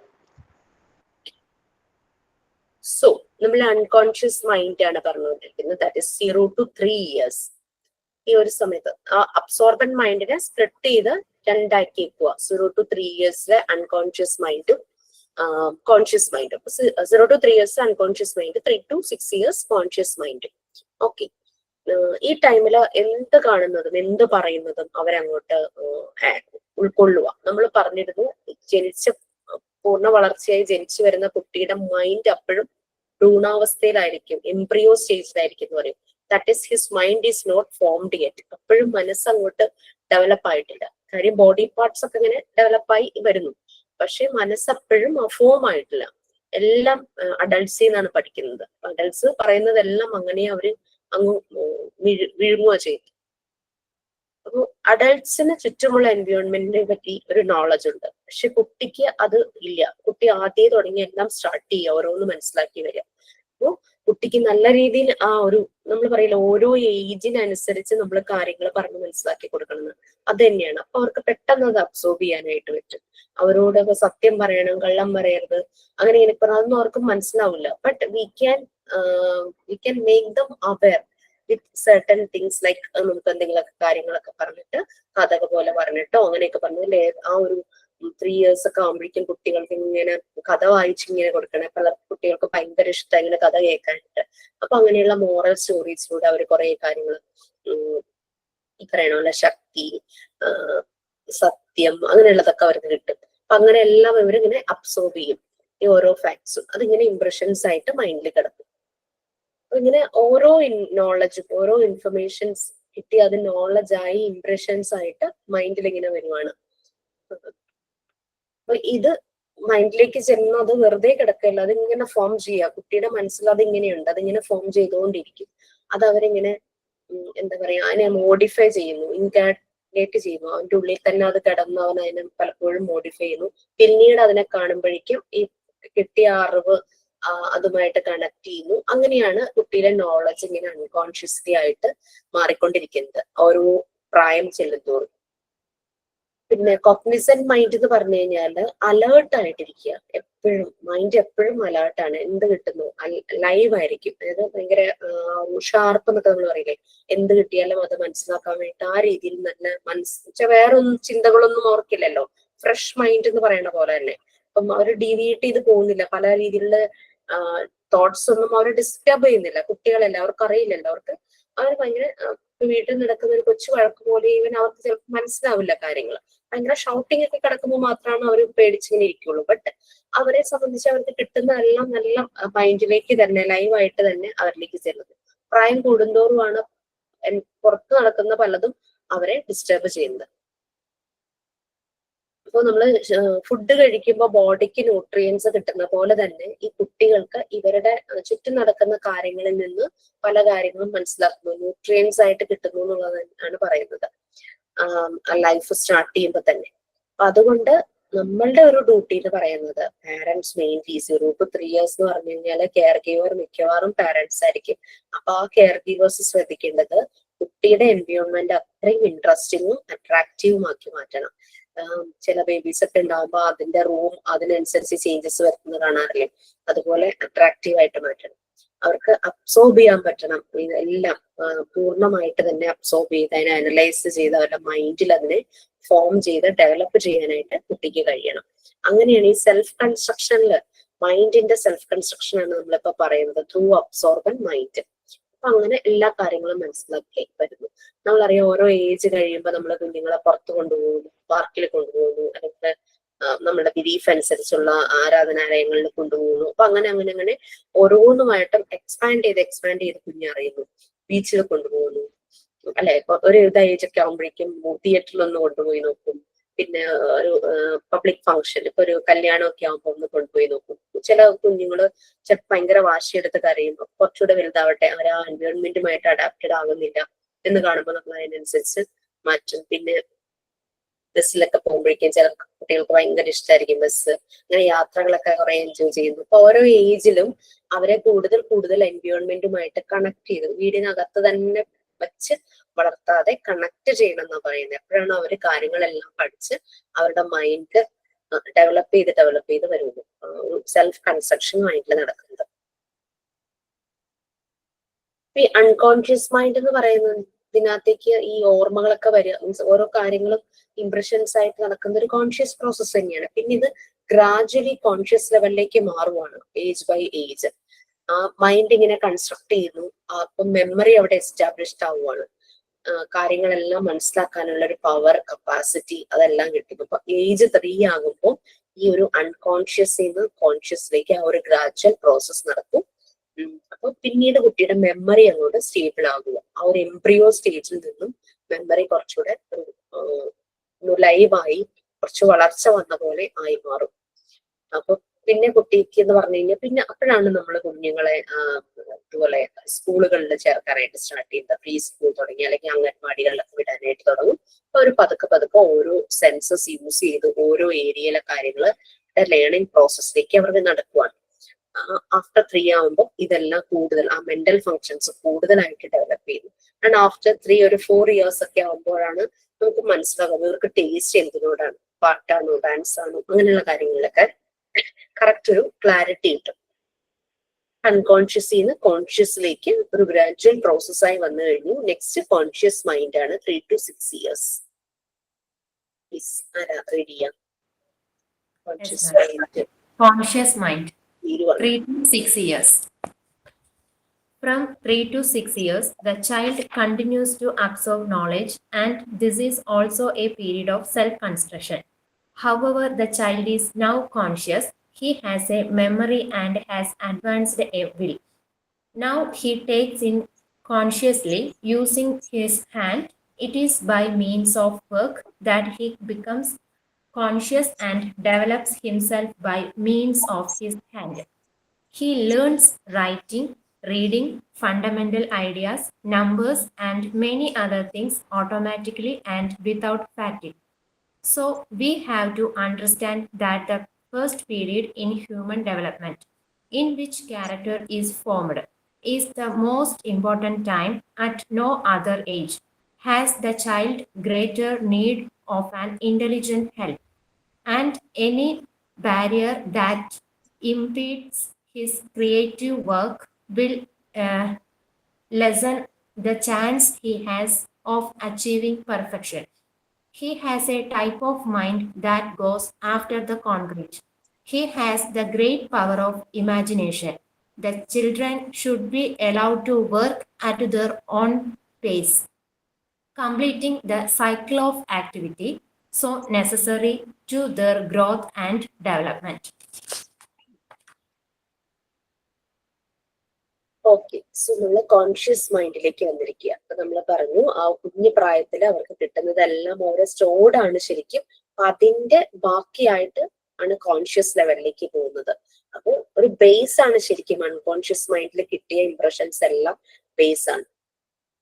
So നമ്മൾ unconscious mind ആണ് പറഞ്ഞുകൊണ്ടിരിക്കുന്നത്. That is 0 to 3 years. ഈ ഒരു സമയത്ത് ആ absorbent മൈൻഡിനെ split ചെയ്ത് രണ്ടാക്കി വെക്കുക. 0 to 3 yearsലെ അൺകോൺഷ്യസ് മൈൻഡും കോൺഷ്യസ് മൈൻഡും. 0 to 3 years unconscious mind, 3 to 6 years conscious mind. Okay, ഈ ടൈമില് എന്ത് കാണുന്നതും എന്ത് പറയുന്നതും അവരങ്ങോട്ട് ഉൾക്കൊള്ളുക. നമ്മൾ പറഞ്ഞിരുന്നു, പൂർണ്ണ വളർച്ചയായി ജനിച്ചു വരുന്ന കുട്ടിയുടെ മൈൻഡ് അപ്പോഴും ഭ്രൂണാവസ്ഥയിലായിരിക്കും, എംബ്രിയോ സ്റ്റേജിലായിരിക്കും എന്ന് പറയും. That is his mind is not formed yet. അപ്പോഴും മനസ്സ് അങ്ങോട്ട് ഡെവലപ്പ് ആയിട്ടില്ല. കാര്യം ബോഡി പാർട്സ് ഒക്കെ ഇങ്ങനെ ഡെവലപ്പായി വരുന്നു, പക്ഷെ മനസ്സ് അപ്പോഴും ഫോം ആയിട്ടില്ല. എല്ലാം അഡൾട്ട്സിൽ നിന്നാണ് പഠിക്കുന്നത്. അഡൾട്ട്സ് പറയുന്നതെല്ലാം അങ്ങനെ അവര് അങ്ങ് വിഴുങ്ങുക ചെയ്യും. അപ്പൊ അഡൾട്ട്സിന് ചുറ്റുമുള്ള എൻവയോൺമെന്റിനെ പറ്റി ഒരു നോളജ് ഉണ്ട്, പക്ഷെ കുട്ടിക്ക് അത് ഇല്ല. കുട്ടി ആദ്യം തുടങ്ങി എല്ലാം സ്റ്റാർട്ട് ചെയ്യുക, ഓരോന്ന് മനസ്സിലാക്കി വരിക. അപ്പൊ കുട്ടിക്ക് നല്ല രീതിയിൽ ആ ഒരു നമ്മൾ പറയില്ല, ഓരോ ഏജിനനുസരിച്ച് നമ്മൾ കാര്യങ്ങൾ പറഞ്ഞ് മനസ്സിലാക്കി കൊടുക്കണം. അത് തന്നെയാണ്. അപ്പൊ അവർക്ക് പെട്ടെന്ന് അത് അബ്സോർബ് ചെയ്യാനായിട്ട് പറ്റും. അവരോട് സത്യം പറയണം, കള്ളം പറയരുത്, അങ്ങനെ ഇങ്ങനെ പറഞ്ഞാൽ അതൊന്നും അവർക്ക് മനസ്സിലാവില്ല. But we can make them aware with certain things. Like നമുക്ക് എന്തെങ്കിലുമൊക്കെ കാര്യങ്ങളൊക്കെ പറഞ്ഞിട്ട് കഥക പോലെ പറഞ്ഞിട്ടോ അങ്ങനെയൊക്കെ പറഞ്ഞില്ലേ, ആ ഒരു 3 years ഒക്കെ ആകുമ്പോഴേക്കും കുട്ടികൾക്ക് ഇങ്ങനെ കഥ വായിച്ച് ഇങ്ങനെ കൊടുക്കണേ. പല കുട്ടികൾക്ക് ഭയങ്കര ഇഷ്ടം ഇങ്ങനെ കഥ കേൾക്കാനായിട്ട്. അപ്പൊ അങ്ങനെയുള്ള മോറൽ സ്റ്റോറീസിലൂടെ അവർ കുറെ കാര്യങ്ങൾ ഈ പറയണ ശക്തി, സത്യം, അങ്ങനെയുള്ളതൊക്കെ അവർക്ക് കിട്ടും. അപ്പൊ അങ്ങനെ എല്ലാം ഇവരിങ്ങനെ അബ്സോർബ് ചെയ്യും. ഈ ഓരോ ഫാക്ട്സും അതിങ്ങനെ ഇംപ്രഷൻസ് ആയിട്ട് മൈൻഡിൽ കിടക്കും. ഇങ്ങനെ ഓരോ നോളജും ഓരോ ഇൻഫർമേഷൻസ് കിട്ടി അത് നോളജായി ഇംപ്രഷൻസ് ആയിട്ട് മൈൻഡിൽ ഇങ്ങനെ വരുവാണ്. അപ്പൊ ഇത് മൈൻഡിലേക്ക് ചെന്ന് അത് വെറുതെ കിടക്കല്ല, അതിങ്ങനെ ഫോം ചെയ്യുക. കുട്ടിയുടെ മനസ്സിൽ അത് ഇങ്ങനെയുണ്ട്, അതിങ്ങനെ ഫോം ചെയ്തുകൊണ്ടിരിക്കും. അത് അവരിങ്ങനെ എന്താ പറയാ, അതിനെ മോഡിഫൈ ചെയ്യുന്നു, ഇൻകാഡേറ്റ് ചെയ്യുന്നു. അവന്റെ ഉള്ളിൽ തന്നെ അത് കിടന്ന് അവൻ അതിനെ പലപ്പോഴും മോഡിഫൈ ചെയ്യുന്നു. പിന്നീട് അതിനെ കാണുമ്പോഴേക്കും ഈ കിട്ടിയ അറിവ് അതുമായിട്ട് കണക്ട് ചെയ്യുന്നു. അങ്ങനെയാണ് കുട്ടിയുടെ നോളജ് ഇങ്ങനെ അൺകോൺഷ്യസ്ലി ആയിട്ട് മാറിക്കൊണ്ടിരിക്കുന്നത് ഓരോ പ്രായം ചെല്ലുന്തോറും. പിന്നെ കോഗ്നിസന്റ് മൈൻഡ് എന്ന് പറഞ്ഞു കഴിഞ്ഞാൽ അലേർട്ട് ആയിട്ടിരിക്കുക, എപ്പോഴും മൈൻഡ് എപ്പോഴും അലേർട്ടാണ്, എന്ത് കിട്ടുന്നു ലൈവ് ആയിരിക്കും. അതായത് ഭയങ്കര ഷാർപ്പ് എന്നൊക്കെ നമ്മൾ പറയില്ലേ, എന്ത് കിട്ടിയാലും അത് മനസ്സിലാക്കാൻ വേണ്ടി ആ രീതിയിൽ നല്ല വേറെ ഒന്നും ചിന്തകളൊന്നും ഓർക്കില്ലല്ലോ, ഫ്രഷ് മൈൻഡ് എന്ന് പറയുന്ന പോലെ തന്നെ. അപ്പം അവർ ഡീവിയേറ്റ് ചെയ്ത് പോകുന്നില്ല, പല രീതിയിലുള്ള തോട്ട്സ് ഒന്നും അവർ ഡിസ്റ്റർബ് ചെയ്യുന്നില്ല. കുട്ടികളല്ല, അവർക്ക് അറിയില്ലല്ലോ, അവർ ഭയങ്കര വീട്ടിൽ നടക്കുന്ന ഒരു കൊച്ചു വഴക്ക് പോലെ ഈവൻ അവർക്ക് ചിലപ്പോൾ മനസ്സിലാവില്ല കാര്യങ്ങൾ. ഭയങ്കര ഷൗട്ടിംഗ് ഒക്കെ കിടക്കുമ്പോൾ മാത്രമാണ് അവർ പേടിച്ചിങ്ങനെ ഇരിക്കുള്ളൂ. ബട്ട് അവരെ സംബന്ധിച്ച് അവർക്ക് കിട്ടുന്നതെല്ലാം നല്ല മൈൻഡിലേക്ക് തന്നെ ലൈവായിട്ട് തന്നെ അവരിലേക്ക് ചെല്ലുന്നത്. പ്രായം കൂടുന്തോറുമാണ് പുറത്ത് നടക്കുന്ന പലതും അവരെ ഡിസ്റ്റർബ് ചെയ്യുന്നത്. അപ്പോൾ നമ്മൾ ഫുഡ് കഴിക്കുമ്പോൾ ബോഡിക്ക് ന്യൂട്രിയൻസ് കിട്ടുന്ന പോലെ തന്നെ ഈ കുട്ടികൾക്ക് ഇവരുടെ ചുറ്റും നടക്കുന്ന കാര്യങ്ങളിൽ നിന്ന് പല കാര്യങ്ങളും മനസ്സിലാക്കുന്നു, ന്യൂട്രിയൻസ് ആയിട്ട് കിട്ടുന്നു എന്നുള്ളതാണ് പറയുന്നത് ലൈഫ് സ്റ്റാർട്ട് ചെയ്യുമ്പോൾ തന്നെ. അപ്പൊ അതുകൊണ്ട് നമ്മളുടെ ഒരു ഡ്യൂട്ടി എന്ന് പറയുന്നത് പാരന്റ്സ് മെയിൻലി 0 to 3 years എന്ന് പറഞ്ഞു കഴിഞ്ഞാൽ കെയർ ഗീവർ മിക്കവാറും പാരന്റ്സ് ആയിരിക്കും. അപ്പൊ ആ കെയർ ഗീവേഴ്സ് ശ്രദ്ധിക്കേണ്ടത് കുട്ടിയുടെ എൻവയോൺമെന്റ് അത്രയും ഇൻട്രസ്റ്റിങ്ങും അട്രാക്റ്റീവും ആക്കി മാറ്റണം. ചില ബേബീസ് ഒക്കെ ഉണ്ടാകുമ്പോൾ അതിന്റെ റൂം അതിനനുസരിച്ച് ചേഞ്ചസ് വരുന്നത് കാണാറില്ലേ, അതുപോലെ അട്രാക്റ്റീവ് ആയിട്ട് മാറ്റണം. അവർക്ക് അബ്സോർബ് ചെയ്യാൻ പറ്റണം, ഇതെല്ലാം പൂർണ്ണമായിട്ട് തന്നെ അബ്സോർബ് ചെയ്ത് അതിനെ അനലൈസ് ചെയ്ത് അവരുടെ മൈൻഡിൽ അതിനെ ഫോം ചെയ്ത് ഡെവലപ്പ് ചെയ്യാനായിട്ട് കുട്ടിക്ക് കഴിയണം. അങ്ങനെയാണ് ഈ സെൽഫ് കൺസ്ട്രക്ഷനിൽ മൈൻഡിന്റെ സെൽഫ് കൺസ്ട്രക്ഷൻ ആണ് നമ്മളിപ്പോ പറയുന്നത് ത്രൂ അബ്സോർബൻ മൈൻഡ്. അപ്പൊ അങ്ങനെ എല്ലാ കാര്യങ്ങളും മനസ്സിലാക്കി വരുന്നു. നമ്മളറിയാം ഓരോ ഏജ് കഴിയുമ്പോൾ നമ്മൾ കുഞ്ഞുങ്ങളെ പുറത്ത് കൊണ്ടുപോകുന്നു, പാർക്കിൽ കൊണ്ടുപോകുന്നു, അല്ലെങ്കിൽ നമ്മുടെ ബിലീഫ് അനുസരിച്ചുള്ള ആരാധനാലയങ്ങളിൽ കൊണ്ടുപോകുന്നു. അപ്പൊ അങ്ങനെ ഓരോന്നുമായിട്ടും എക്സ്പാൻഡ് ചെയ്ത് കുഞ്ഞറിയുന്നു. ബീച്ചിൽ കൊണ്ടുപോകുന്നു അല്ലെ, ഇപ്പൊ ഒരു ഏജ് ഒക്കെ ആകുമ്പോഴേക്കും തിയേറ്ററിൽ ഒന്ന് കൊണ്ടുപോയി നോക്കും. പിന്നെ ഒരു പബ്ലിക് ഫംഗ്ഷൻ, ഇപ്പൊ ഒരു കല്യാണമൊക്കെ ആകുമ്പോൾ ഒന്ന് കൊണ്ടുപോയി നോക്കും. ചില കുഞ്ഞുങ്ങള് ചിലപ്പോൾ ഭയങ്കര വാശിയെടുത്ത് കരയും, കുറച്ചുകൂടെ വലുതാവട്ടെ അവർ ആ എൻവയോൺമെന്റുമായിട്ട് അഡാപ്റ്റഡ് ആകുന്നില്ല എന്ന് കാണുമ്പോൾ നമ്മൾ അതിനനുസരിച്ച് മാറ്റും. പിന്നെ ബസ്സിലൊക്കെ പോകുമ്പോഴേക്കും ചില കുട്ടികൾക്ക് ഭയങ്കര ഇഷ്ടമായിരിക്കും ബസ്, അങ്ങനെ യാത്രകളൊക്കെ കുറെ എൻജോയ് ചെയ്യുന്നു. അപ്പൊ ഓരോ ഏജിലും അവരെ കൂടുതൽ എൻവയോൺമെന്റുമായിട്ട് കണക്ട് ചെയ്ത് വീടിനകത്ത് തന്നെ വെച്ച് വളർത്താതെ കണക്ട് ചെയ്യണം എന്നാ പറയുന്നത്. എപ്പോഴാണ് അവര് കാര്യങ്ങളെല്ലാം പഠിച്ച് അവരുടെ മൈൻഡ് ഡെവലപ്പ് ചെയ്ത് വരുന്നത്, സെൽഫ് കൺസ്ട്രക്ഷൻ മൈൻഡിൽ നടക്കുന്നത്. ഈ അൺകോൺഷ്യസ് മൈൻഡ് എന്ന് പറയുന്നതിനകത്തേക്ക് ഈ ഓർമ്മകളൊക്കെ വരിക, മീൻസ് ഓരോ കാര്യങ്ങളും ഇംപ്രഷൻസ് ആയിട്ട് നടക്കുന്ന ഒരു കോൺഷ്യസ് പ്രോസസ് തന്നെയാണ്. പിന്നെ ഇത് ഗ്രാജുവലി കോൺഷ്യസ് ലെവലിലേക്ക് മാറുവാണ് ഏജ് ബൈ ഏജ്. ആ മൈൻഡ് ഇങ്ങനെ കൺസ്ട്രക്ട് ചെയ്യുന്നു, അപ്പം മെമ്മറി അവിടെ എസ്റ്റാബ്ലിഷ്ഡ് ആവുകയാണ്, കാര്യങ്ങളെല്ലാം മനസ്സിലാക്കാനുള്ള ഒരു പവർ കപ്പാസിറ്റി അതെല്ലാം കിട്ടും. അപ്പൊ ഏജ് 3 ആകുമ്പോൾ ഈ ഒരു അൺകോൺഷ്യസിൽ നിന്ന് കോൺഷ്യസിലേക്ക് ആ ഒരു ഗ്രാജുവൽ പ്രോസസ് നടക്കും. അപ്പൊ പിന്നീട് കുട്ടിയുടെ മെമ്മറി അങ്ങോട്ട് സ്റ്റേബിൾ ആകുക, ആ ഒരു എംബ്രിയോ സ്റ്റേജിൽ നിന്നും മെമ്മറി കുറച്ചുകൂടെ ലൈവായി കുറച്ച് വളർച്ച വന്ന പോലെ ആയി മാറും. അപ്പൊ പിന്നെ കുട്ടിക്ക് എന്ന് പറഞ്ഞു കഴിഞ്ഞാൽ പിന്നെ അപ്പോഴാണ് നമ്മൾ കുഞ്ഞുങ്ങളെ ഇതുപോലെ സ്കൂളുകളിൽ ചേർക്കാനായിട്ട് സ്റ്റാർട്ട് ചെയ്യുന്നത്. പ്രീ സ്കൂൾ തുടങ്ങി അല്ലെങ്കിൽ അംഗൻവാടികളിലൊക്കെ വിടാനായിട്ട് തുടങ്ങും. അപ്പൊ ഒരു പതുക്കെ ഓരോ സെൻസസ് യൂസ് ചെയ്ത് ഓരോ ഏരിയയിലെ കാര്യങ്ങൾ ലേണിംഗ് പ്രോസസ്സിലേക്ക് അവർക്ക് നടക്കുവാണ്. ആഫ്റ്റർ 3 ആകുമ്പോൾ ഇതെല്ലാം കൂടുതൽ ആ മെന്റൽ ഫങ്ഷൻസ് കൂടുതലായിട്ട് ഡെവലപ്പ് ചെയ്യുന്നു. ആൻഡ് ആഫ്റ്റർ 3 ഒരു 4 years ഒക്കെ ആകുമ്പോഴാണ് നമുക്ക് മനസ്സിലാകുന്നത് ഇവർക്ക് ടേസ്റ്റ് എന്തിനോടാണ്, പാട്ടാണോ ഡാൻസ് ആണോ അങ്ങനെയുള്ള കാര്യങ്ങളിലൊക്കെ കറക്റ്റ് ഒരു ക്ലാരിറ്റി കിട്ടും. അൺകോൺഷ്യസിൽ നിന്ന് കോൺഷ്യസിലേക്ക് ഒരു ഗ്രാജുവൽ പ്രോസസ്സായി വന്നു കഴിഞ്ഞു. നെക്സ്റ്റ് കോൺഷ്യസ് മൈൻഡ് ആണ് 3 to 6 years. Conscious mind 3 to 6 years. From 3 to 6 years, the child continues to absorb knowledge, and this is also a period of self-construction. However, the child is now conscious. He has a memory and has advanced a will. Now he takes in consciously using his hand. It is by means of work that he becomes conscious and develops himself by means of his hand. He learns writing, reading, fundamental ideas, numbers, and many other things automatically and without fatigue. So we have to understand that the first period in human development, in which character is formed, is the most important time. At no other age has the child greater need of an intelligent help, and any barrier that impedes his creative work will lessen the chance he has of achieving perfection. He has a type of mind that goes after the concrete. He has the great power of imagination. The children should be allowed to work at their own pace, completing the cycle of activity so necessary to their growth and development. Okay, so നമ്മള് conscious മൈൻഡിലേക്ക് വന്നിരിക്കുക. അപ്പൊ നമ്മൾ പറഞ്ഞു ആ കുഞ്ഞു പ്രായത്തിൽ അവർക്ക് കിട്ടുന്നതെല്ലാം ഓരോ സ്റ്റോർഡ് ആണ് ശരിക്കും. അപ്പൊ അതിന്റെ ബാക്കിയായിട്ട് ആണ് കോൺഷ്യസ് ലെവലിലേക്ക് പോകുന്നത്. അപ്പൊ ഒരു ബേസ് ആണ് ശരിക്കും അൺകോൺഷ്യസ് മൈൻഡിൽ കിട്ടിയ ഇംപ്രഷൻസ് എല്ലാം ബേസ് ആണ്.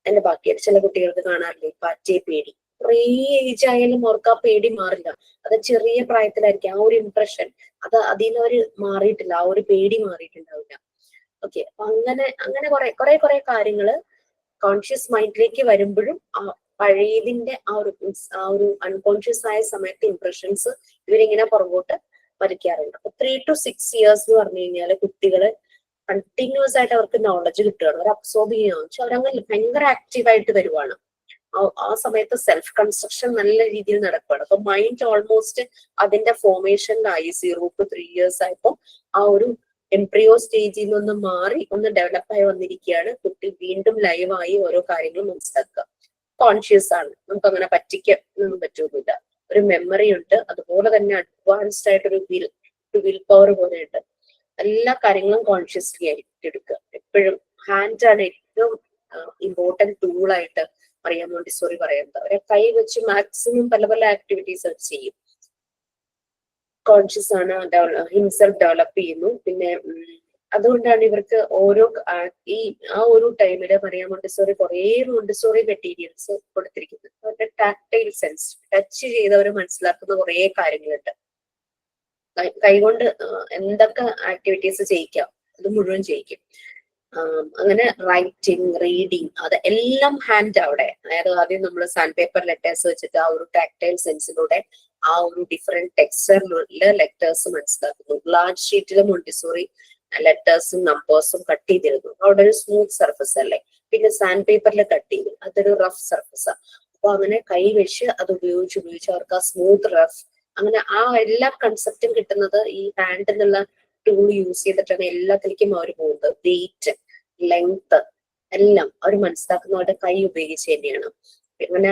അതിന്റെ ബാക്കിയായിട്ട് ചില കുട്ടികൾക്ക് കാണാറില്ലേ പാറ്റയെ പേടി, കുറേ ഏജ് ആയാലും അവർക്ക് ആ പേടി മാറില്ല. അത് ചെറിയ പ്രായത്തിലായിരിക്കും ആ ഒരു ഇംപ്രഷൻ, അത് അതിൽ നിന്ന് അവര് മാറിയിട്ടില്ല, ആ ഒരു പേടി മാറിയിട്ടുണ്ടാവില്ല. ഓക്കെ, അപ്പൊ അങ്ങനെ കുറെ കാര്യങ്ങള് കോൺഷ്യസ് മൈൻഡിലേക്ക് വരുമ്പോഴും ആ പഴയതിന്റെ ആ ഒരു അൺകോൺഷ്യസ് ആയ സമയത്ത് ഇംപ്രഷൻസ് ഇവരിങ്ങനെ പുറകോട്ട് വലിക്കാറുണ്ട്. അപ്പൊ 3 to 6 years എന്ന് പറഞ്ഞു കഴിഞ്ഞാല് കുട്ടികള് കണ്ടിന്യൂസ് ആയിട്ട് അവർക്ക് നോളജ് കിട്ടുകയാണ്, അവർ അബ്സോർബ് ചെയ്യുകയാണ്. പക്ഷെ അവരങ്ങനെ ഭയങ്കര ആക്റ്റീവായിട്ട് വരുവാണ്. ആ സമയത്ത് സെൽഫ് കൺസ്ട്രക്ഷൻ നല്ല രീതിയിൽ നടക്കുകയാണ്. അപ്പൊ മൈൻഡ് ഓൾമോസ്റ്റ് അതിന്റെ ഫോർമേഷനിലായി. 0 to 3 years ആയപ്പോ ആ ഒരു എംബ്രിയോ സ്റ്റേജിൽ നിന്ന് മാറി ഒന്ന് ഡെവലപ്പായി വന്നിരിക്കുകയാണ്. കുട്ടി വീണ്ടും ലൈവായി ഓരോ കാര്യങ്ങളും മനസ്സിലാക്കുക. കോൺഷ്യസ് ആണ്, നമുക്ക് അങ്ങനെ പറ്റിക്കൊന്നും പറ്റൊന്നുമില്ല. ഒരു മെമ്മറി ഉണ്ട്, അതുപോലെ തന്നെ അഡ്വാൻസ്ഡ് ആയിട്ടൊരു വിൽ പവർ പോലെ ഉണ്ട്. എല്ലാ കാര്യങ്ങളും കോൺഷ്യസ്ലി ആയിട്ട് എടുക്കുക. എപ്പോഴും ഹാൻഡ് ആണ് ഏറ്റവും ഇമ്പോർട്ടന്റ് ടൂളായിട്ട് മറിയ മോണ്ടിസോറി പറയുന്നത്. അവരെ കൈ വെച്ച് മാക്സിമം പല പല ആക്ടിവിറ്റീസ് ചെയ്യും. കോൺഷ്യസ് ആണ്, ഹിംസെൽഫ് ഡെവലപ്പ് ചെയ്യുന്നു. പിന്നെ അതുകൊണ്ടാണ് ഇവർക്ക് ഓരോ ആ ഒരു ടൈമില് മറിയ മോണ്ടിസോറി കുറേ മോണ്ടിസോറി മെറ്റീരിയൽസ് കൊടുത്തിരിക്കുന്നത്. അവരുടെ ടാക്ടൈൽ സെൻസ്, ടച്ച് ചെയ്തവർ മനസ്സിലാക്കുന്ന കുറേ കാര്യങ്ങളുണ്ട്. കൈകൊണ്ട് എന്തൊക്കെ ആക്ടിവിറ്റീസ് ചെയ്യിക്കാം അത് മുഴുവൻ ചെയ്യിക്കും. അങ്ങനെ റൈറ്റിംഗ്, റീഡിങ്, അത് എല്ലാം ഹാൻഡ് അവിടെ. അതായത് ആദ്യം നമ്മൾ സാൻഡ് പേപ്പർ ലെറ്റേഴ്സ് വെച്ചിട്ട് ആ ഒരു ടാക്ടൈൽ സെൻസിലൂടെ ആ ഒരു ഡിഫറെന്റ് ടെക്സ്ചറിലുള്ള ലെറ്റേഴ്സ് മനസ്സിലാക്കുന്നു. ലാർജ് ഷീറ്റിൽ മോണ്ടിസോറി ലെറ്റേഴ്സും നമ്പേഴ്സും കട്ട് ചെയ്തിരുന്നു. അവിടെ ഒരു സ്മൂത്ത് സർഫസ് അല്ലേ. പിന്നെ സാൻഡ് പേപ്പറിൽ കട്ട് ചെയ്തു, അതൊരു റഫ് സർഫസാ. അപ്പൊ അങ്ങനെ കൈ വെച്ച് അത് ഉപയോഗിച്ച് അവർക്ക് ആ സ്മൂത്ത് റഫ്, അങ്ങനെ ആ എല്ലാ കൺസെപ്റ്റും കിട്ടുന്നത് ഈ ഹാൻഡ് എന്നുള്ള ടൂൾ യൂസ് ചെയ്തിട്ടാണ് എല്ലാത്തിലേക്കും അവർ പോകുന്നത്. വെയിറ്റ്, ലെങ്ത് എല്ലാം അവർ മനസ്സിലാക്കുന്ന അവരുടെ കൈ ഉപയോഗിച്ച് തന്നെയാണ്. അങ്ങനെ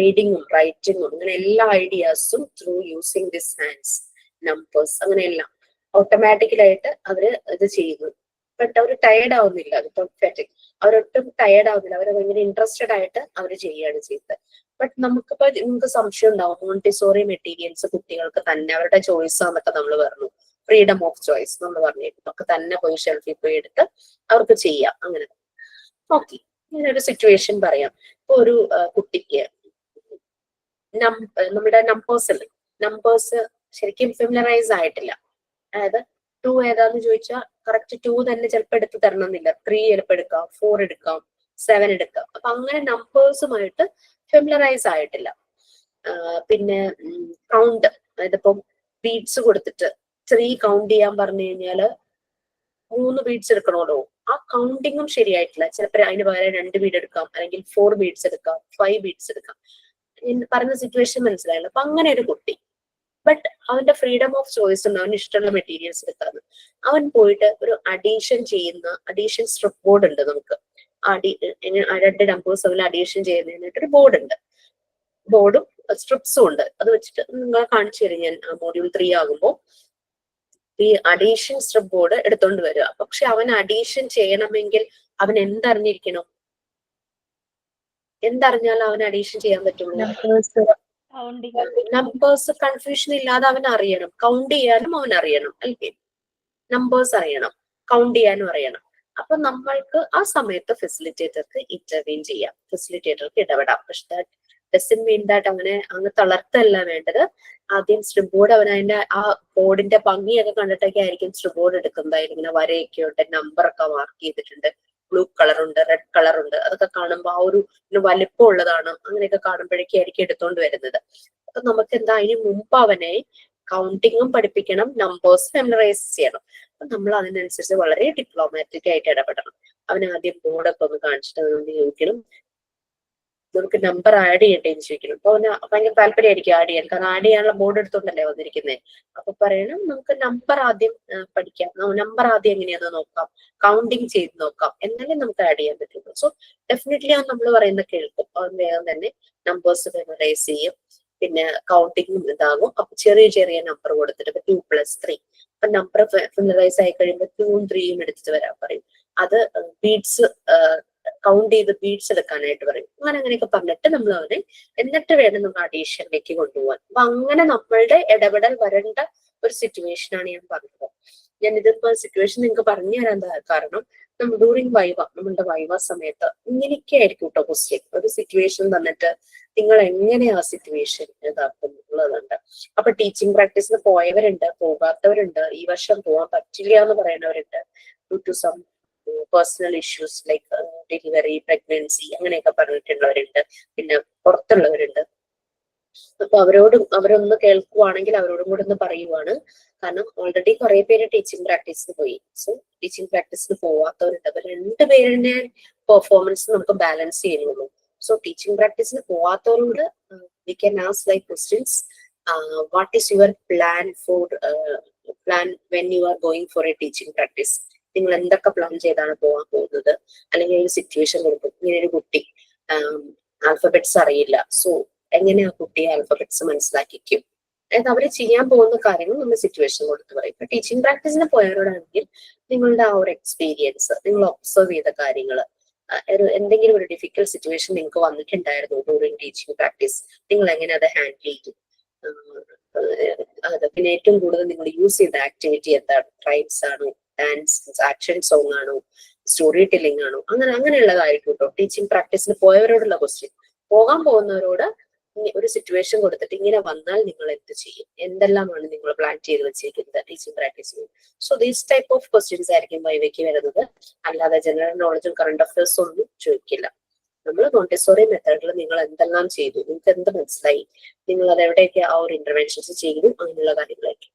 റീഡിങ്ങും റൈറ്റിങ്ങും അങ്ങനെ എല്ലാ ഐഡിയാസും through using this hands, numbers, അങ്ങനെയെല്ലാം ഓട്ടോമാറ്റിക്കലായിട്ട് അവര് ഇത് ചെയ്യുന്നു. ബട്ട് അവർ ടയേർഡ് ആവുന്നില്ല. അത് പെർഫെക്റ്റ്, അവരൊട്ടും ടയേർഡ് ആവുന്നില്ല. അവർ ഭയങ്കര ഇൻട്രസ്റ്റഡ് ആയിട്ട് അവർ ചെയ്യുകയാണ് ചെയ്തത്. ബട്ട് നിങ്ങൾക്ക് സംശയം ഉണ്ടാവും, മോണ്ടിസോറി മെറ്റീരിയൽസ് കുട്ടികൾക്ക് തന്നെ അവരുടെ ചോയ്സ് ആണെന്നൊക്കെ നമ്മൾ പറഞ്ഞു. ഫ്രീഡം ഓഫ് ചോയ്സ് നമ്മൾ പറഞ്ഞിരുന്നു. നമുക്ക് തന്നെ പോയി ഷെൽഫിൽ പോയി എടുത്ത് അവർക്ക് ചെയ്യാം. അങ്ങനെ ഓക്കെ, ഇങ്ങനൊരു സിറ്റുവേഷൻ പറയാം. ഇപ്പൊ ഒരു കുട്ടിക്ക് നമ്മുടെ നമ്പേഴ്സ് ശരിക്കും ഫെമിലറൈസ് ആയിട്ടില്ല. അതായത് 2 ഏതാന്ന് ചോദിച്ചാൽ കറക്റ്റ് 2 തന്നെ ചിലപ്പോൾ എടുത്ത് തരണമെന്നില്ല. 3 ചിലപ്പോൾ എടുക്കാം, 4 എടുക്കാം, 7 എടുക്കാം. അപ്പൊ അങ്ങനെ നമ്പേഴ്സുമായിട്ട് ഫെമിലറൈസ് ആയിട്ടില്ല. പിന്നെ കൗണ്ട്, അതായത് ഇപ്പം ബീഡ്സ് കൊടുത്തിട്ട് 3 കൗണ്ട് ചെയ്യാൻ പറഞ്ഞു കഴിഞ്ഞാല് 3 ബീഡ്സ് എടുക്കണമല്ലോ. ആ കൗണ്ടിങ്ങും ശരിയായിട്ടില്ല. ചിലപ്പോൾ അതിന് പകരം 2 ബീഡ് എടുക്കാം, അല്ലെങ്കിൽ 4 ബീഡ്സ് എടുക്കാം, 5 ബീഡ്സ് എടുക്കാം. പറഞ്ഞ സിറ്റുവേഷൻ മനസ്സിലായല്ലോ. അപ്പൊ അങ്ങനെ ഒരു കുട്ടി, ബട്ട് അവന്റെ ഫ്രീഡം ഓഫ് ചോയ്സ് ഉണ്ട്, അവന് ഇഷ്ടമുള്ള മെറ്റീരിയൽസ് എടുക്കാന്ന്. അവൻ പോയിട്ട് ഒരു അഡീഷൻ സ്ട്രിപ്പ് ബോർഡ് ഉണ്ട് നമുക്ക്. 2 നമ്പേഴ്സ് തമ്മിൽ അഡീഷൻ ചെയ്യുന്നതിനായിട്ട് ഒരു ബോർഡ് ഉണ്ട്. ബോർഡും സ്ട്രിപ്സും ഉണ്ട്. അത് വെച്ചിട്ട് നിങ്ങളെ കാണിച്ചു തരും ഞാൻ മോഡ്യൂൾ 3 ആകുമ്പോൾ. ഈ അഡീഷൻ സ്ട്രിപ്പ് ബോർഡ് എടുത്തോണ്ട് വരിക. പക്ഷെ അവൻ അഡീഷൻ ചെയ്യണമെങ്കിൽ അവൻ എന്തറിഞ്ഞിരിക്കണം? എന്തറിഞ്ഞാൽ അവൻ അഡീഷൻ ചെയ്യാൻ പറ്റുള്ളൂ? നമ്പേഴ്സ് കൺഫ്യൂഷൻ ഇല്ലാതെ അവൻ അറിയണം. കൗണ്ട് ചെയ്യാനും അവൻ അറിയണം, അല്ലേ? നമ്പേഴ്സ് അറിയണം, കൗണ്ട് ചെയ്യാനും അറിയണം. അപ്പൊ നമ്മൾക്ക് ആ സമയത്ത് ഫെസിലിറ്റേറ്റർക്ക് ഇന്റർവീൻ ചെയ്യാം, ഫെസിലിറ്റേറ്റർക്ക് ഇടപെടാം. പക്ഷെ ദാറ്റ് ഡസന്റ് മീൻ ദാറ്റ് അങ്ങ് തളർത്തല്ല വേണ്ടത്. ആദ്യം സ്ട്രിപ്പ് ബോർഡ് അവൻ അതിന്റെ ആ ബോർഡിന്റെ ഭംഗിയൊക്കെ കണ്ടിട്ടൊക്കെ ആയിരിക്കും സ്ട്രിപ്പ് ബോർഡ് എടുക്കുന്നത്. ഇങ്ങനെ വരയൊക്കെ ഉണ്ട്, നമ്പറൊക്കെ മാർക്ക് ചെയ്തിട്ടുണ്ട്, ബ്ലൂ കളറുണ്ട്, റെഡ് കളറുണ്ട്. അതൊക്കെ കാണുമ്പോൾ ആ ഒരു വലിപ്പം ഉള്ളതാണ്. അങ്ങനെയൊക്കെ കാണുമ്പോഴേക്കും ആയിരിക്കും എടുത്തോണ്ട് വരുന്നത്. അപ്പൊ നമുക്ക് എന്താ അതിന് മുമ്പ് അവനെ കൗണ്ടിങ്ങും പഠിപ്പിക്കണം, നമ്പേഴ്സ് ഫെമിലറൈസ് ചെയ്യണം. അപ്പൊ നമ്മൾ അതിനനുസരിച്ച് വളരെ ഡിപ്ലോമാറ്റിക് ആയിട്ട് ഇടപെടണം. അവൻ ആദ്യം ബോർഡൊക്കെ ഒന്ന് കാണിച്ചിട്ട് നമുക്ക് ചോദിക്കണം, നമുക്ക് നമ്പർ ആഡ് ചെയ്യട്ടെ എന്ന് ചോദിക്കണം. അപ്പൊ അവന് ഭയങ്കര താല്പര്യമായിരിക്കും ആഡ് ചെയ്യാൻ, കാരണം ആഡ് ചെയ്യാനുള്ള ബോർഡ് എടുത്തോണ്ടല്ലേ വന്നിരിക്കുന്നത്. അപ്പൊ പറയണം നമുക്ക് നമ്പർ ആദ്യം പഠിക്കാം, നമ്പർ ആദ്യം എങ്ങനെയാന്ന് നോക്കാം, കൗണ്ടിങ് ചെയ്ത് നോക്കാം, എന്നാലേ നമുക്ക് ആഡ് ചെയ്യാൻ പറ്റുള്ളൂ. സോ ഡെഫിനറ്റ്ലി അവൻ നമ്മൾ പറയുന്ന കേൾക്കും. അവൻ വേഗം തന്നെ നമ്പേഴ്സ് മെമ്മറൈസ് ചെയ്യും, പിന്നെ കൗണ്ടിങ്ങും ഇതാകും. അപ്പൊ ചെറിയ ചെറിയ നമ്പർ കൊടുത്തിട്ട് ഇപ്പൊ 2+3 അപ്പൊ നമ്പർ ഫെമിലറൈസ് ആയി കഴിയുമ്പോൾ 2ഉം 3ഉം എടുത്തിട്ട് വരാൻ പറയും. അത് ബീഡ്സ് കൗണ്ട് ചെയ്ത് ബീഡ്സ് എടുക്കാനായിട്ട് പറയും. അങ്ങനെയൊക്കെ പറഞ്ഞിട്ട് നമ്മൾ അവനെ എന്നിട്ട് വേണം നമ്മൾ അഡീഷനിലേക്ക് കൊണ്ടുപോകാൻ. അപ്പൊ അങ്ങനെ നമ്മളുടെ ഇടപെടൽ വരേണ്ട ഒരു സിറ്റുവേഷൻ ആണ് ഞാൻ പറഞ്ഞത്. ഞാൻ ഇതിപ്പോ സിറ്റുവേഷൻ നിങ്ങൾക്ക് പറഞ്ഞു തരാൻ കാരണം നമ്മൾ ഡ്യൂറിങ് വൈവ, നമ്മളുടെ വൈവ സമയത്ത് ഇങ്ങനെയൊക്കെ ആയിരിക്കും കേട്ടോ ക്വസ്റ്റ്യൻ. ഒരു സിറ്റുവേഷൻ തന്നിട്ട് നിങ്ങൾ എങ്ങനെയാ ആ സിറ്റുവേഷൻ ഇതാക്കും എന്നുള്ളതുണ്ട്. അപ്പൊ ടീച്ചിങ് പ്രാക്ടീസിന് പോയവരുണ്ട്, പോകാത്തവരുണ്ട്, ഈ വർഷം പോകാൻ പറ്റില്ല എന്ന് പറയുന്നവരുണ്ട്, due to some personal issues like delivery, pregnancy അങ്ങനെയൊക്കെ പറഞ്ഞിട്ടുള്ളവരുണ്ട്, പിന്നെ പുറത്തുള്ളവരുണ്ട്. അപ്പൊ അവരൊന്ന് കേൾക്കുവാണെങ്കിൽ അവരോടും കൂടെ ഒന്ന് പറയുവാണ്. കാരണം ഓൾറെഡി കുറെ പേര് ടീച്ചിങ് പ്രാക്ടീസിന് പോയി. സോ ടീച്ചിങ് പ്രാക്ടീസിന് പോവാത്തവരുണ്ട്. അപ്പൊ രണ്ടുപേരുടെ പെർഫോമൻസ് നമുക്ക് ബാലൻസ് ചെയ്യുന്നുള്ളൂ. സോ ടീച്ചിങ് പ്രാക്ടീസിന് പോവാത്തവരോട് we can ask like questions. What is your plan when you are going for a teaching practice? നിങ്ങൾ എന്തൊക്കെ പ്ലാൻ ചെയ്താണ് പോകാൻ പോകുന്നത്? അല്ലെങ്കിൽ ഒരു സിറ്റുവേഷൻ കൊടുക്കും, ഇങ്ങനെ ഒരു കുട്ടി ആൽഫബറ്റ്സ് അറിയില്ല, സോ എങ്ങനെ ആ കുട്ടിയെ ആൽഫബറ്റ്സ് മനസ്സിലാക്കിക്കും? അതായത് അവര് ചെയ്യാൻ പോകുന്ന കാര്യങ്ങൾ നമ്മൾ സിറ്റുവേഷൻ കൊടുത്ത് പറയും. ഇപ്പൊ ടീച്ചിങ് പ്രാക്ടീസിന് പോയവരോടാണെങ്കിൽ നിങ്ങളുടെ ആ ഒരു എക്സ്പീരിയൻസ്, നിങ്ങൾ ഒബ്സർവ് ചെയ്ത കാര്യങ്ങൾ, എന്തെങ്കിലും ഒരു ഡിഫിക്കൽട്ട് സിറ്റുവേഷൻ നിങ്ങൾക്ക് വന്നിട്ടുണ്ടായിരുന്നു ഡ്യൂറിങ് ടീച്ചിങ് പ്രാക്ടീസ്, നിങ്ങൾ എങ്ങനെ അത് ഹാൻഡിൽ ചെയ്തു? അത് പിന്നെ ഏറ്റവും കൂടുതൽ നിങ്ങൾ യൂസ് ചെയ്ത ആക്ടിവിറ്റി എന്താണ്? ട്രൈബ്സ് ആണോ, ഡാൻസ്, ആക്ഷൻ സോങ് ആണോ, സ്റ്റോറി ടെല്ലിംഗ് ആണോ? അങ്ങനെയുള്ളതായിരിക്കും കേട്ടോ ടീച്ചിങ് പ്രാക്ടീസിന് പോയവരോടുള്ള ക്വസ്റ്റ്യൻ. പോകാൻ പോകുന്നവരോട് ഒരു സിറ്റുവേഷൻ കൊടുത്തിട്ട് ഇങ്ങനെ വന്നാൽ നിങ്ങൾ എന്ത് ചെയ്യും, എന്തെല്ലാമാണ് നിങ്ങൾ പ്ലാൻ ചെയ്ത് വെച്ചിരിക്കുന്നത് ടീച്ചിങ് പ്രാക്ടീസിന്? So these type of questions ആയിരിക്കും വൈവയ്ക്ക് വരുന്നത്. അല്ലാതെ ജനറൽ നോളജും കറണ്ട് അഫയേഴ്സും ഒന്നും ചോദിക്കില്ല. നമ്മൾ മോണ്ടിസോറി മെത്തേഡിൽ നിങ്ങൾ എന്തെല്ലാം ചെയ്തു, നിങ്ങൾക്ക് എന്ത് മനസ്സിലായി, നിങ്ങൾ അത് എവിടെയൊക്കെ ആ ഒരു ഇന്റർവെൻഷൻസ് ചെയ്തു, അങ്ങനെയുള്ള കാര്യങ്ങളൊക്കെ.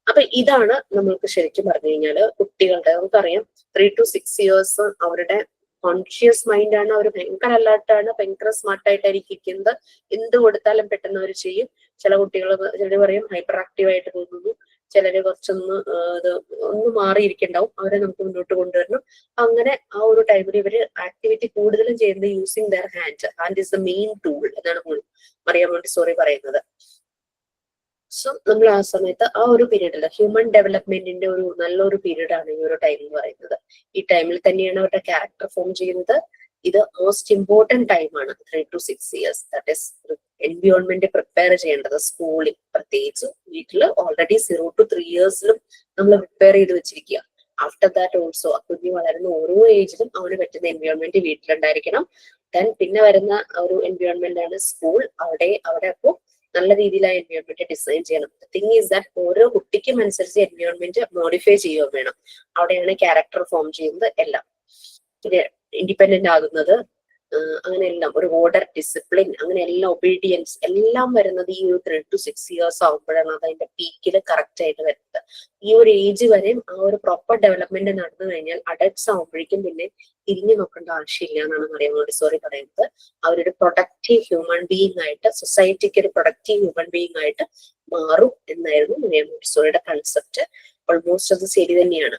അപ്പൊ ഇതാണ് നമ്മൾക്ക് ശരിക്കും പറഞ്ഞു കഴിഞ്ഞാല് കുട്ടികളുടെ, നമുക്കറിയാം 3 to 6 years അവരുടെ കോൺഷ്യസ് മൈൻഡ് ആണ്. അവർ ഭയങ്കര അലേർട്ടാണ്, ഭയങ്കര സ്മാർട്ടായിട്ടായിരിക്കും ഇരിക്കുന്നത്. എന്ത് കൊടുത്താലും പെട്ടെന്ന് അവർ ചെയ്യും. ചില കുട്ടികൾ ചിലർ പറയും ഹൈപ്പർ ആക്റ്റീവ് ആയിട്ട് തോന്നുന്നു, ചിലര് കുറച്ചൊന്ന് ഒന്ന് മാറിയിരിക്കണ്ടാവും. അവരെ നമുക്ക് മുന്നോട്ട് കൊണ്ടുവരണം. അങ്ങനെ ആ ഒരു ടൈമിൽ ഇവര് ആക്ടിവിറ്റി കൂടുതലും ചെയ്യുന്നത് using there hand is the main tool എന്നാണ് മറിയ മോണ്ടിസോറി പറയുന്നത്. സോ നമ്മൾ ആ സമയത്ത് ആ ഒരു പീരീഡിൽ ഹ്യൂമൻ ഡെവലപ്മെന്റിന്റെ ഒരു നല്ലൊരു പീരീഡ് ആണ് ഈ ഒരു ടൈം എന്ന് പറയുന്നത്. ഈ ടൈമിൽ തന്നെയാണ് അവരുടെ ക്യാരക്ടർ ഫോം ചെയ്യുന്നത്. ഇത് മോസ്റ്റ് ഇമ്പോർട്ടന്റ് ടൈമാണ് 3 to 6 years. That is environment prepare ചെയ്യേണ്ടത് സ്കൂളിൽ, പ്രത്യേകിച്ച് വീട്ടിൽ ഓൾറെഡി 0 to 3 years നമ്മൾ പ്രിപ്പയർ ചെയ്ത് വെച്ചിരിക്കുക. ആഫ്റ്റർ ദാറ്റ് ഓൾസോ ആ കുഞ്ഞ് വളരുന്ന ഓരോ ഏജിലും അവന് പറ്റുന്ന എൻവിയോൺമെന്റ് വീട്ടിലുണ്ടായിരിക്കണം. ദെൻ പിന്നെ വരുന്ന ഒരു എൻവിയോൺമെന്റ് ആണ് സ്കൂൾ. അവിടെ അപ്പോ നല്ല രീതിയിൽ ആ എൻവിയോൺമെന്റ് ഡിസൈൻ ചെയ്യണം. തിങ് ഈസ് ദാറ്റ് ഓരോ കുട്ടിക്കും അനുസരിച്ച് എൻവിയോൺമെന്റ് മോഡിഫൈ ചെയ്യുകയും വേണം. അവിടെയാണ് ക്യാരക്ടർ ഫോം ചെയ്യുന്നത് എല്ലാം, പിന്നെ ഇൻഡിപെൻഡന്റ് ആകുന്നത്, അങ്ങനെ എല്ലാം ഒരു ഓർഡർ, ഡിസിപ്ലിൻ, അങ്ങനെ എല്ലാം ഒബീഡിയൻസ് എല്ലാം വരുന്നത് ഈ ഒരു 3 to 6 years ആകുമ്പോഴാണ് അത് അതിന്റെ പീക്കിൽ കറക്റ്റ് ആയിട്ട് വരുന്നത്. ഈ ഒരു ഏജ് വരെയും ആ ഒരു പ്രോപ്പർ ഡെവലപ്മെന്റ് നടന്നു കഴിഞ്ഞാൽ അഡൽട്ട്സ് ആകുമ്പോഴേക്കും പിന്നെ തിരിഞ്ഞു നോക്കേണ്ട ആവശ്യമില്ല എന്നാണ് മറിയ മോണ്ടിസോറി പറയുന്നത്. അവരൊരു പ്രൊഡക്റ്റീവ് ഹ്യൂമൻ ബീയിങ് ആയിട്ട്, സൊസൈറ്റിക്ക് ഒരു പ്രൊഡക്റ്റീവ് ഹ്യൂമൻ ബീയിങ് ആയിട്ട് മാറും എന്നായിരുന്നു മറിയ മോണ്ടിസോറിയുടെ കൺസെപ്റ്റ്. ഓൾമോസ്റ്റ് അത് ശരി തന്നെയാണ്.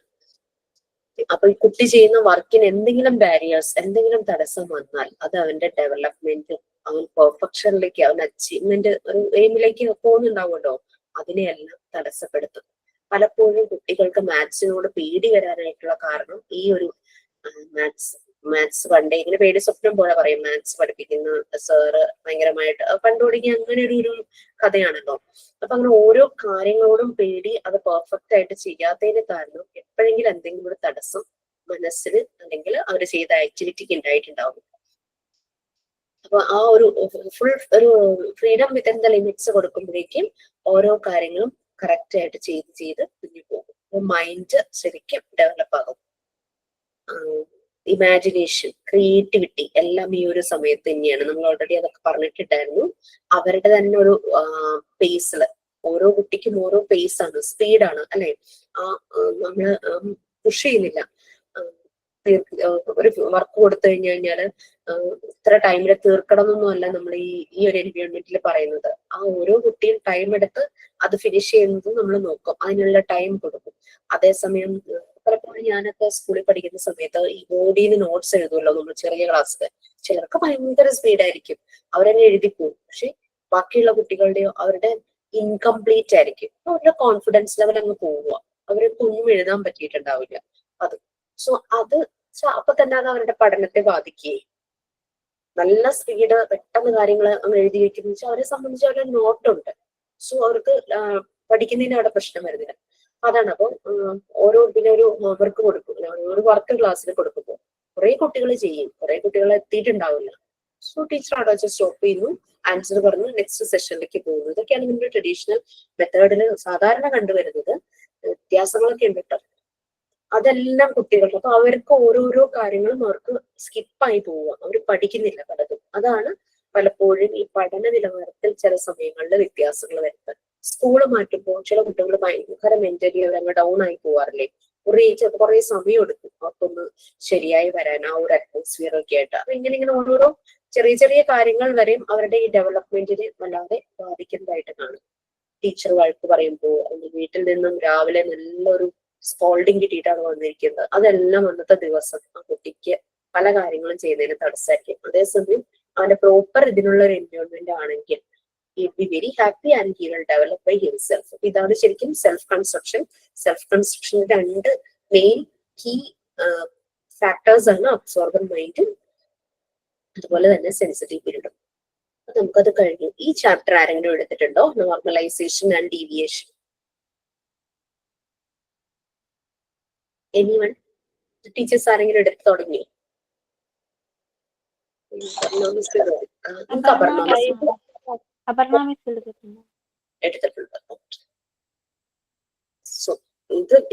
അപ്പൊ ഈ കുട്ടി ചെയ്യുന്ന വർക്കിന് എന്തെങ്കിലും ബാരിയേഴ്സ്, എന്തെങ്കിലും തടസ്സം വന്നാൽ അത് അവന്റെ ഡെവലപ്മെന്റ്, അവൻ പെർഫെക്ഷനിലേക്ക്, അവൻ അച്ചീവ്മെന്റ്, ഒരു എയിമിലേക്ക് പോകുന്നുണ്ടാവുമല്ലോ, അതിനെയെല്ലാം തടസ്സപ്പെടുത്തും. പലപ്പോഴും കുട്ടികൾക്ക് മാത്സിനോട് പേടി വരാനായിട്ടുള്ള കാരണം ഈ ഒരു മാത്സ് പണ്ടേ ഇങ്ങനെ പേടി സ്വപ്നം പോലെ പറയും, മാത്സ് പഠിപ്പിക്കുന്ന സാറ് ഭയങ്കരമായിട്ട് കണ്ടുപിടിക്കുക, അങ്ങനെ ഒരു കഥയാണല്ലോ. അപ്പൊ അങ്ങനെ ഓരോ കാര്യങ്ങളോടും പേടി, അത് പെർഫെക്റ്റ് ആയിട്ട് ചെയ്യാത്തതിന് കാരണം എപ്പോഴെങ്കിലും എന്തെങ്കിലും ഒരു തടസ്സം മനസ്സിന് അല്ലെങ്കിൽ അവർ ചെയ്ത ആക്ടിവിറ്റിക്ക് ഉണ്ടായിട്ടുണ്ടാവും. അപ്പൊ ആ ഒരു ഫുൾ ഒരു ഫ്രീഡം വിത്തിൻ ദ ലിമിറ്റ്സ് കൊടുക്കുമ്പോഴേക്കും ഓരോ കാര്യങ്ങളും കറക്റ്റ് ആയിട്ട് ചെയ്ത് കുഞ്ഞു പോകും. അപ്പൊ മൈൻഡ് ശരിക്കും ഡെവലപ്പ് ആകും. ഇമാജിനേഷൻ, ക്രിയേറ്റിവിറ്റി എല്ലാം ഈ ഒരു സമയത്ത് തന്നെയാണ്. നമ്മൾ ഓൾറെഡി അതൊക്കെ പറഞ്ഞിട്ടുണ്ടായിരുന്നു. അവരുടെ തന്നെ ഒരു പേസിൽ, ഓരോ കുട്ടിക്കും ഓരോ പേസ് ആണ്, സ്പീഡാണ് അല്ലെ. നമ്മള് പുഷ് ചെയ്യുന്നില്ല. ഒരു വർക്ക് കൊടുത്തു കഴിഞ്ഞാല് ഇത്ര ടൈമിൽ തീർക്കണം എന്നൊന്നുമല്ല നമ്മൾ ഈ ഒരു എൻവയോൺമെന്റിൽ പറയുന്നത്. ആ ഓരോ കുട്ടിയും ടൈം എടുത്ത് അത് ഫിനിഷ് ചെയ്യുന്നത് നമ്മൾ നോക്കും, അതിനുള്ള ടൈം കൊടുക്കും. അതേസമയം പലപ്പോഴും ഞാനൊക്കെ സ്കൂളിൽ പഠിക്കുന്ന സമയത്ത് ഈ ബോഡിയിൽ നോട്ട്സ് എഴുതുമല്ലോ നമ്മൾ ചെറിയ ക്ലാസ്സിൽ, ചിലർക്ക് ഭയങ്കര സ്പീഡായിരിക്കും, അവരെന്നെ എഴുതിപ്പോവും. പക്ഷെ ബാക്കിയുള്ള കുട്ടികളുടെയോ അവരുടെ ഇൻകംപ്ലീറ്റ് ആയിരിക്കും. അവരുടെ കോൺഫിഡൻസ് ലെവൽ അങ്ങ് പോവുക, അവർക്ക് ഒന്നും എഴുതാൻ പറ്റിയിട്ടുണ്ടാവില്ല. അത് അത് അപ്പൊ തന്നെ അത് അവരുടെ പഠനത്തെ ബാധിക്കുകയും, നല്ല സ്പീഡ് പെട്ടെന്ന് കാര്യങ്ങൾ അങ്ങ് എഴുതി വെക്കുന്ന വെച്ചാൽ അവരെ സംബന്ധിച്ച് അവരുടെ നോട്ടുണ്ട്. സോ അവർക്ക് പഠിക്കുന്നതിന് അവിടെ പ്രശ്നം വരുന്നില്ല. അതാണ്. അപ്പൊ പിന്നെ ഒരു വർക്ക് കൊടുക്കും, ഒരു വർക്ക് ക്ലാസ്സിൽ കൊടുക്കുമ്പോൾ കുറെ കുട്ടികൾ ചെയ്യും, കുറെ കുട്ടികൾ എത്തിയിട്ടുണ്ടാവില്ല. സോ ടീച്ചർ അവിടെ വെച്ച് സ്റ്റോപ്പ് ചെയ്യുന്നു, ആൻസർ പറഞ്ഞു നെക്സ്റ്റ് സെഷനിലേക്ക് പോകുന്നു. ഇതൊക്കെയാണ് നമ്മുടെ ട്രഡീഷണൽ മെത്തേഡിൽ സാധാരണ കണ്ടുവരുന്നത്. വ്യത്യാസങ്ങളൊക്കെ ഉണ്ട് കേട്ടോ. അതെല്ലാം കുട്ടികൾക്ക്, അപ്പൊ അവർക്ക് ഓരോരോ കാര്യങ്ങളും അവർക്ക് സ്കിപ്പായി പോവുക, അവർ പഠിക്കുന്നില്ല പലതും. അതാണ് പലപ്പോഴും ഈ പഠന നിലവാരത്തിൽ ചില സമയങ്ങളിൽ വ്യത്യാസങ്ങൾ വരുന്നത്. സ്കൂള് മാറ്റുമ്പോൾ ചില കുട്ടികൾ ഭയങ്കര മെന്റലി അവരങ്ങ് ഡൗൺ ആയി പോവാറില്ലേ, കുറെ സമയം എടുക്കും അവർക്കൊന്ന് ശരിയായി വരാൻ, ആ ഒരു അറ്റ്മോസ്ഫിയർ ഒക്കെ ആയിട്ട്. അപ്പൊ ഇങ്ങനെ ഓരോരോ ചെറിയ ചെറിയ കാര്യങ്ങൾ വരെയും അവരുടെ ഈ ഡെവലപ്മെന്റിനെ വല്ലാതെ ബാധിക്കുന്നതായിട്ട് കാണും. ടീച്ചർ വഴക്ക് പറയുമ്പോൾ, അല്ലെങ്കിൽ വീട്ടിൽ നിന്നും രാവിലെ നല്ലൊരു സ്കോൾഡിങ് കിട്ടിയിട്ടാണ് വന്നിരിക്കുന്നത്, അതെല്ലാം അന്നത്തെ ദിവസം ആ കുട്ടിക്ക് പല കാര്യങ്ങളും ചെയ്യുന്നതിന് തടസ്സമായിരിക്കും. അതേസമയം അവന്റെ പ്രോപ്പർ ഇതിനുള്ള ഒരു എൻവയോൺമെന്റ് ആണെങ്കിൽ be very happy and he will develop by himself. ഇതാണ് ശരിക്കും സെൽഫ് കൺസ്ട്രക്ഷൻ. സെൽഫ് കൺസ്ട്രക്ഷന്റെ 2 മെയിൻ കീ ഫാക്ടേഴ്സ് ആണ് അബ്സോർബൻ മൈൻഡും അതുപോലെ തന്നെ സെൻസിറ്റീവ് പീരീഡും. നമുക്കത് കഴിഞ്ഞു. ഈ ചാപ്റ്റർ ആരെങ്കിലും എടുത്തിട്ടുണ്ടോ? Normalisation and deviation. Anyone? Teachers ആരെങ്കിലും എടുത്തു തുടങ്ങി? എടുത്തിട്ടുണ്ട്. സോ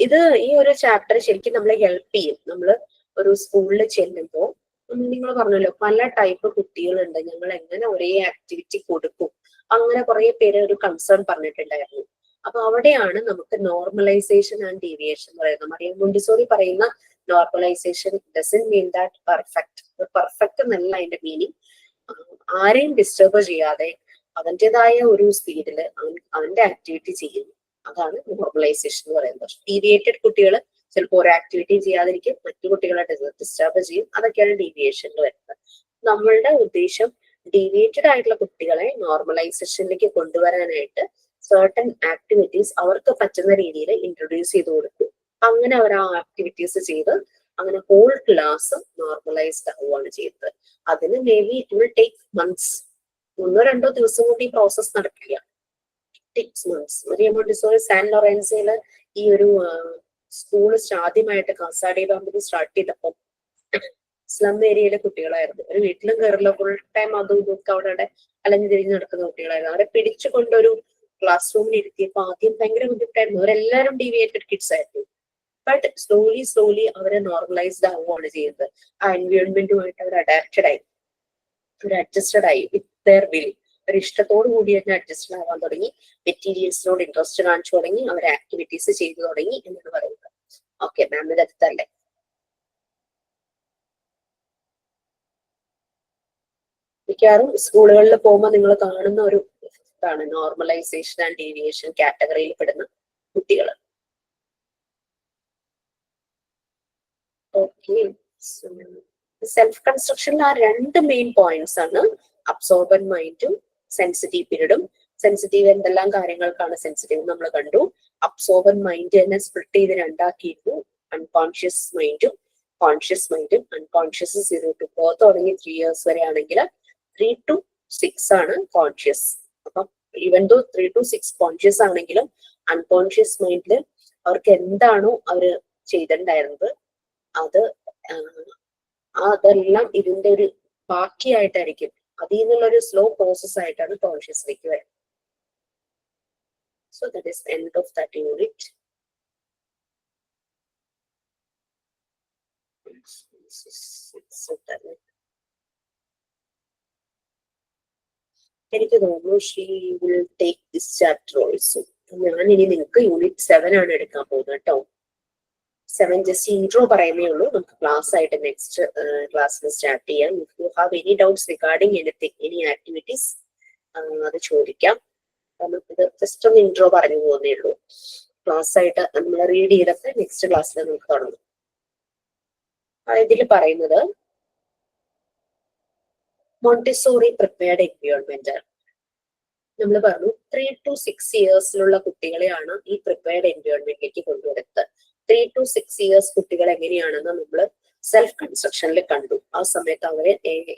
ഇത് ഈ ഒരു ചാപ്റ്റർ ശരിക്കും നമ്മളെ ഹെൽപ്പ് ചെയ്യും. നമ്മൾ ഒരു സ്കൂളിൽ ചെല്ലുമ്പോൾ നിങ്ങൾ പറഞ്ഞല്ലോ പല ടൈപ്പ് കുട്ടികളുണ്ട്, ഞങ്ങൾ എങ്ങനെ ഒരേ ആക്ടിവിറ്റി കൊടുക്കും, അങ്ങനെ കുറെ പേര് ഒരു കൺസേൺ പറഞ്ഞിട്ടുണ്ടായിരുന്നു. അപ്പൊ അവിടെയാണ് നമുക്ക് നോർമലൈസേഷൻ ആൻഡ് ഡീവിയേഷൻ പറയുന്നത്. മറിയം മോണ്ടിസോറി പറയുന്ന normalisation doesn't mean that perfect. Perfect എന്നല്ല അതിന്റെ മീനിങ്. ആരെയും ഡിസ്റ്റർബ് ചെയ്യാതെ അവന്റേതായ ഒരു സ്പീഡിൽ അവന്റെ ആക്ടിവിറ്റി ചെയ്യുന്നു, അതാണ് നോർമലൈസേഷൻ എന്ന് പറയുന്നത്. ഡീവിയേറ്റഡ് കുട്ടികൾ ചിലപ്പോൾ ഒരു ആക്ടിവിറ്റി ചെയ്യാതിരിക്കും, മറ്റു കുട്ടികളെ ഡിസ്റ്റർബ് ചെയ്യും, അതൊക്കെയാണ് ഡീവിയേഷനിൽ വരുന്നത്. നമ്മളുടെ ഉദ്ദേശം ഡീവിയേറ്റഡ് ആയിട്ടുള്ള കുട്ടികളെ നോർമലൈസേഷനിലേക്ക് കൊണ്ടുവരാനായിട്ട് സർട്ടൻ ആക്ടിവിറ്റീസ് അവർക്ക് പറ്റുന്ന രീതിയിൽ ഇൻട്രൊഡ്യൂസ് ചെയ്ത് കൊടുക്കും. അങ്ങനെ അവർ ആ ആക്ടിവിറ്റീസ് ചെയ്ത് അങ്ങനെ ഹോൾ ക്ലാസ് നോർമലൈസ്ഡ് ആവുകയാണ് ചെയ്തത്. അതിന് may be it will take months, 1-2 ദിവസം കൊണ്ട് ഈ പ്രോസസ് നടക്കില്ല. മറിയം മോണ്ടിസോറി സാൻ ലൊറൻസോയില് ഈ ഒരു സ്കൂള് ആദ്യമായിട്ട് കാസാഡി ബാമ്പിൽ സ്റ്റാർട്ട് ചെയ്തപ്പോൾ സ്ലം ഏരിയയിലെ കുട്ടികളായിരുന്നു. ഒരു വീട്ടിലും കയറില്ല, ഫുൾ ടൈം അതും ഇതൊക്കെ അവിടെ അലഞ്ഞു തിരിഞ്ഞ് നടക്കുന്ന കുട്ടികളായിരുന്നു. അവരെ പിടിച്ചുകൊണ്ടൊരു ക്ലാസ് റൂമിൽ ഇരുത്തിയപ്പോൾ ആദ്യം ഭയങ്കര ബുദ്ധിമുട്ടായിരുന്നു. അവരെല്ലാവരും ഡീവിയേറ്റഡ് കിഡ്സ് ആയിരുന്നു. ബട്ട് സ്ലോലി അവരെ നോർമലൈസ്ഡ് ആവുകയാണ് ചെയ്യുന്നത്. ആ എൻവയോൺമെന്റുമായിട്ട് അവർ അഡാപ്റ്റഡ് ആയി, അവർ അഡ്ജസ്റ്റഡ് ആയി വിത്ത് ദെയർ വിൽ. ഒരു ഇഷ്ടത്തോടു കൂടി തന്നെ അഡ്ജസ്റ്റഡ് ആവാൻ തുടങ്ങി, മെറ്റീരിയൽസിനോട് ഇൻട്രസ്റ്റ് കാണിച്ചു തുടങ്ങി, അവർ ആക്ടിവിറ്റീസ് ചെയ്തു തുടങ്ങി എന്നാണ് പറയുന്നത്. ഓക്കെ മാം, ഇത് അടുത്തല്ലേ? മിക്കവാറും സ്കൂളുകളിൽ പോകുമ്പോൾ നിങ്ങൾ കാണുന്ന ഒരു ഇതാണ് നോർമലൈസേഷൻ ആൻഡ് ഡീവിയേഷൻ കാറ്റഗറിയിൽ പെടുന്ന കുട്ടികൾ. ഓക്കെ, സെൽഫ് കൺസ്ട്രക്ഷനിൽ ആ 2 മെയിൻ പോയിന്റ്സ് ആണ് അബ്സോർബൻ മൈൻഡും സെൻസിറ്റീവ് പീരീഡും. സെൻസിറ്റീവ് എന്തെല്ലാം കാര്യങ്ങൾക്കാണ് സെൻസിറ്റീവ് നമ്മൾ കണ്ടു. അബ്സോർബൻ മൈൻഡ് തന്നെ സ്പ്ലിറ്റ് ചെയ്ത് 2ആക്കിയിരുന്നു, അൺകോൺഷ്യസ് മൈൻഡും കോൺഷ്യസ് മൈൻഡും. അൺകോൺഷ്യസ് 0 to 4 തുടങ്ങി 3 years വരെ ആണെങ്കിൽ 3 to 6 ആണ് കോൺഷ്യസ്. അപ്പം ഈവൻ ദോ 3 to 6 കോൺഷ്യസ് ആണെങ്കിലും അൺകോൺഷ്യസ് മൈൻഡിൽ അവർക്ക് എന്താണോ അവര് ചെയ്തിട്ടുണ്ടായിരുന്നത് അതെല്ലാം ഇതിന്റെ ഒരു ബാക്കിയായിട്ടായിരിക്കും. അതിൽ നിന്നുള്ളൊരു സ്ലോ പ്രോസസ് ആയിട്ടാണ് കോൺഷ്യസിലേക്ക് വരുന്നത്. So that is end of that unit. എനിക്ക് തോന്നുന്നു she will take this chapter also. ഞാൻ ഇനി നിങ്ങൾക്ക് യൂണിറ്റ് 7 ആണ് എടുക്കാൻ പോകുന്നത് കേട്ടോ. 7 ജസ്റ്റ് ഇൻട്രോ പറയുന്നേ ഉള്ളൂ. നമുക്ക് ക്ലാസ് ആയിട്ട് നെക്സ്റ്റ് ക്ലാസ്സിൽ സ്റ്റാർട്ട് ചെയ്യാം. If you have any doubts regarding any activities അത് ചോദിക്കാം. കാരണം ഇത് ജസ്റ്റ് ഒന്ന് ഇൻട്രോ പറഞ്ഞു പോകുന്നേ ഉള്ളൂ. ക്ലാസ് ആയിട്ട് നമ്മൾ റീഡ് ചെയ്തിട്ട് നെക്സ്റ്റ് ക്ലാസ്സിൽ നമുക്ക് തുടങ്ങും. ഇതിൽ പറയുന്നത് മോണ്ടിസോറി പ്രിപ്പയർഡ് എൻവയോൺമെന്റ്. നമ്മൾ പറഞ്ഞു 3 to 6 ഇയേഴ്സിലുള്ള കുട്ടികളെയാണ് ഈ പ്രിപ്പയർഡ് എൻവയോൺമെന്റിലേക്ക് കൊണ്ടുവരുന്നത്. 3 to 6 ഇയേഴ്സ് കുട്ടികൾ എങ്ങനെയാണെന്ന് നമ്മൾ സെൽഫ് കൺസ്ട്രക്ഷനിൽ കണ്ടു. ആ സമയത്ത് അവരെ